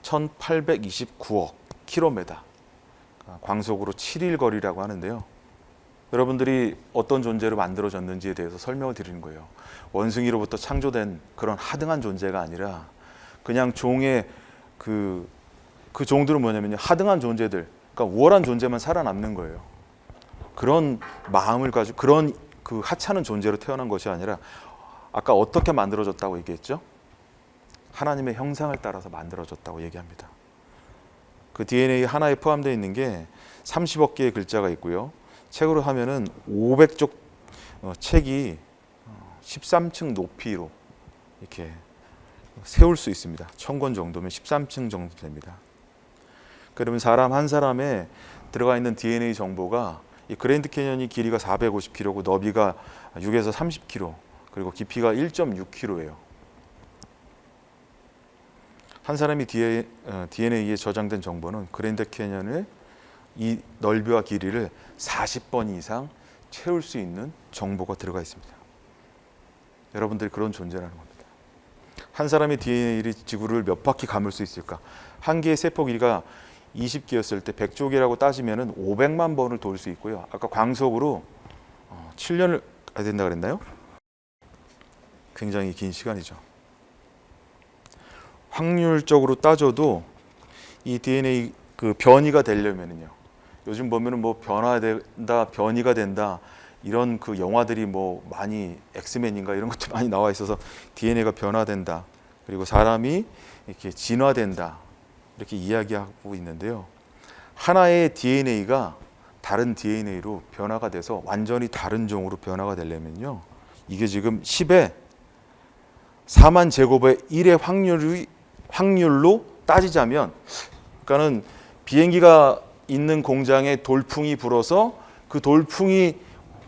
1829억 킬로미터, 광속으로 7일 거리라고 하는데요. 여러분들이 어떤 존재로 만들어졌는지에 대해서 설명을 드리는 거예요. 원숭이로부터 창조된 그런 하등한 존재가 아니라 그냥 종의 그 종들은 뭐냐면요, 하등한 존재들, 그러니까 우월한 존재만 살아남는 거예요. 그런 마음을 가지고 그런 그 하찮은 존재로 태어난 것이 아니라 아까 어떻게 만들어졌다고 얘기했죠? 하나님의 형상을 따라서 만들어졌다고 얘기합니다. 그 DNA 하나에 포함되어 있는 게 30억 개의 글자가 있고요. 책으로 하면은 500쪽 책이 13층 높이로 이렇게 세울 수 있습니다. 1000권 정도면 13층 정도 됩니다. 그러면 사람 한 사람에 들어가 있는 DNA 정보가 이 그랜드 캐년이 길이가 450km고 너비가 6에서 30km 그리고 깊이가 1.6km예요. 한 사람이 DNA에 저장된 정보는 그랜드 캐년의 이 넓이와 길이를 40번 이상 채울 수 있는 정보가 들어가 있습니다. 여러분들이 그런 존재라는 겁니다. 한 사람의 DNA를 지구를 몇 바퀴 감을 수 있을까? 한 개의 세포 길이가 20개였을 때 100족이라고 따지면 500만 번을 돌 수 있고요. 아까 광속으로 7년을 가야 된다 그랬나요? 굉장히 긴 시간이죠. 확률적으로 따져도 이 DNA 그 변이가 되려면은요. 요즘 보면은 뭐 변화된다, 변이가 된다 이런 그 영화들이 뭐 많이 엑스맨인가 이런 것도 많이 나와 있어서 DNA가 변화된다. 그리고 사람이 이렇게 진화된다. 이렇게 이야기하고 있는데요. 하나의 DNA가 다른 DNA로 변화가 돼서 완전히 다른 종으로 변화가 되려면요. 이게 지금 10의 4만 제곱의 1의 확률로 따지자면 그러니까는 비행기가 있는 공장에 돌풍이 불어서 그 돌풍이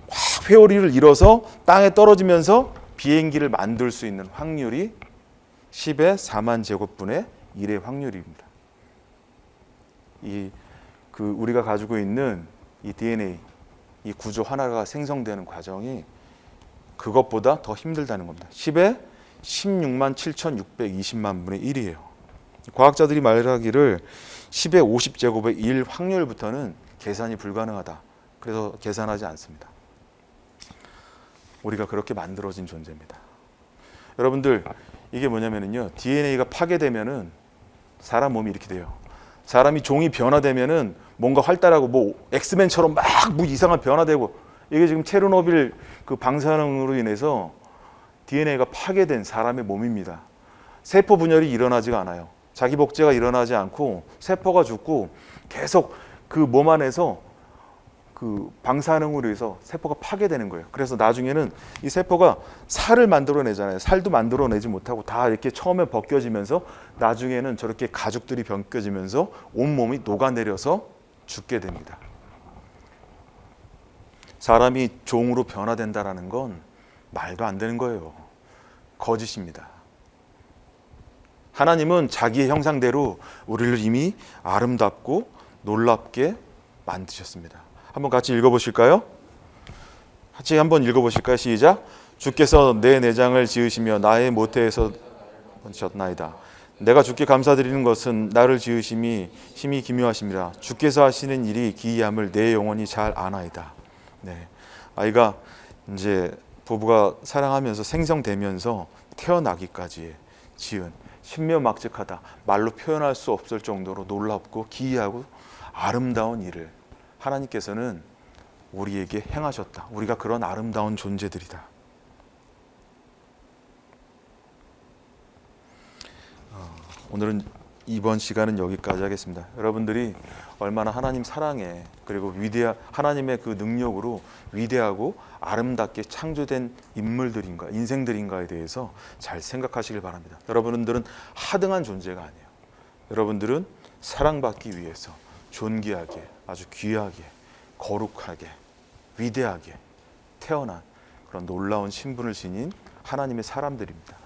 확 회오리를 일어서 땅에 떨어지면서 비행기를 만들 수 있는 확률이 10의 4만 제곱분의 1의 확률입니다. 우리가 가지고 있는 이 DNA, 이 구조 하나가 생성되는 과정이 그것보다 더 힘들다는 겁니다. 10의 16만 7,620만 분의 1이에요. 과학자들이 말하기를 10의 50제곱의 1 확률부터는 계산이 불가능하다. 그래서 계산하지 않습니다. 우리가 그렇게 만들어진 존재입니다. 여러분들 이게 뭐냐면요. DNA가 파괴되면은 사람 몸이 이렇게 돼요. 사람이 종이 변화되면은 뭔가 활달하고 뭐 엑스맨처럼 막 뭐 이상한 변화되고 이게 지금 체르노빌 그 방사능으로 인해서 DNA가 파괴된 사람의 몸입니다. 세포 분열이 일어나지가 않아요. 자기 복제가 일어나지 않고 세포가 죽고 계속 그 몸 안에서 그 방사능으로 해서 세포가 파괴되는 거예요. 그래서 나중에는 이 세포가 살을 만들어내잖아요. 살도 만들어내지 못하고 다 이렇게 처음에 벗겨지면서 나중에는 저렇게 가죽들이 벗겨지면서 온몸이 녹아내려서 죽게 됩니다. 사람이 종으로 변화된다는 건 말도 안 되는 거예요. 거짓입니다. 하나님은 자기의 형상대로 우리를 이미 아름답고 놀랍게 만드셨습니다. 한번 같이 읽어보실까요? 같이 한번 읽어보실까요? 시작. 주께서 내 내장을 지으시며 나의 모태에서 번지셨나이다. 내가 주께 감사드리는 것은 나를 지으심이 힘이 기묘하심이라. 주께서 하시는 일이 기이함을 내 영혼이 잘 아나이다. 네, 아이가 이제 부부가 사랑하면서 생성되면서 태어나기까지 지은 신묘막측하다. 말로 표현할 수 없을 정도로 놀랍고 기이하고 아름다운 일을 하나님께서는 우리에게 행하셨다. 우리가 그런 아름다운 존재들이다. 오늘은 이번 시간은 여기까지 하겠습니다. 여러분들이 얼마나 하나님 사랑에 그리고 하나님의 그 능력으로 위대하고 아름답게 창조된 인물들인가, 인생들인가에 대해서 잘 생각하시길 바랍니다. 여러분들은 하등한 존재가 아니에요. 여러분들은 사랑받기 위해서 존귀하게, 아주 귀하게, 거룩하게, 위대하게 태어난 그런 놀라운 신분을 지닌 하나님의 사람들입니다.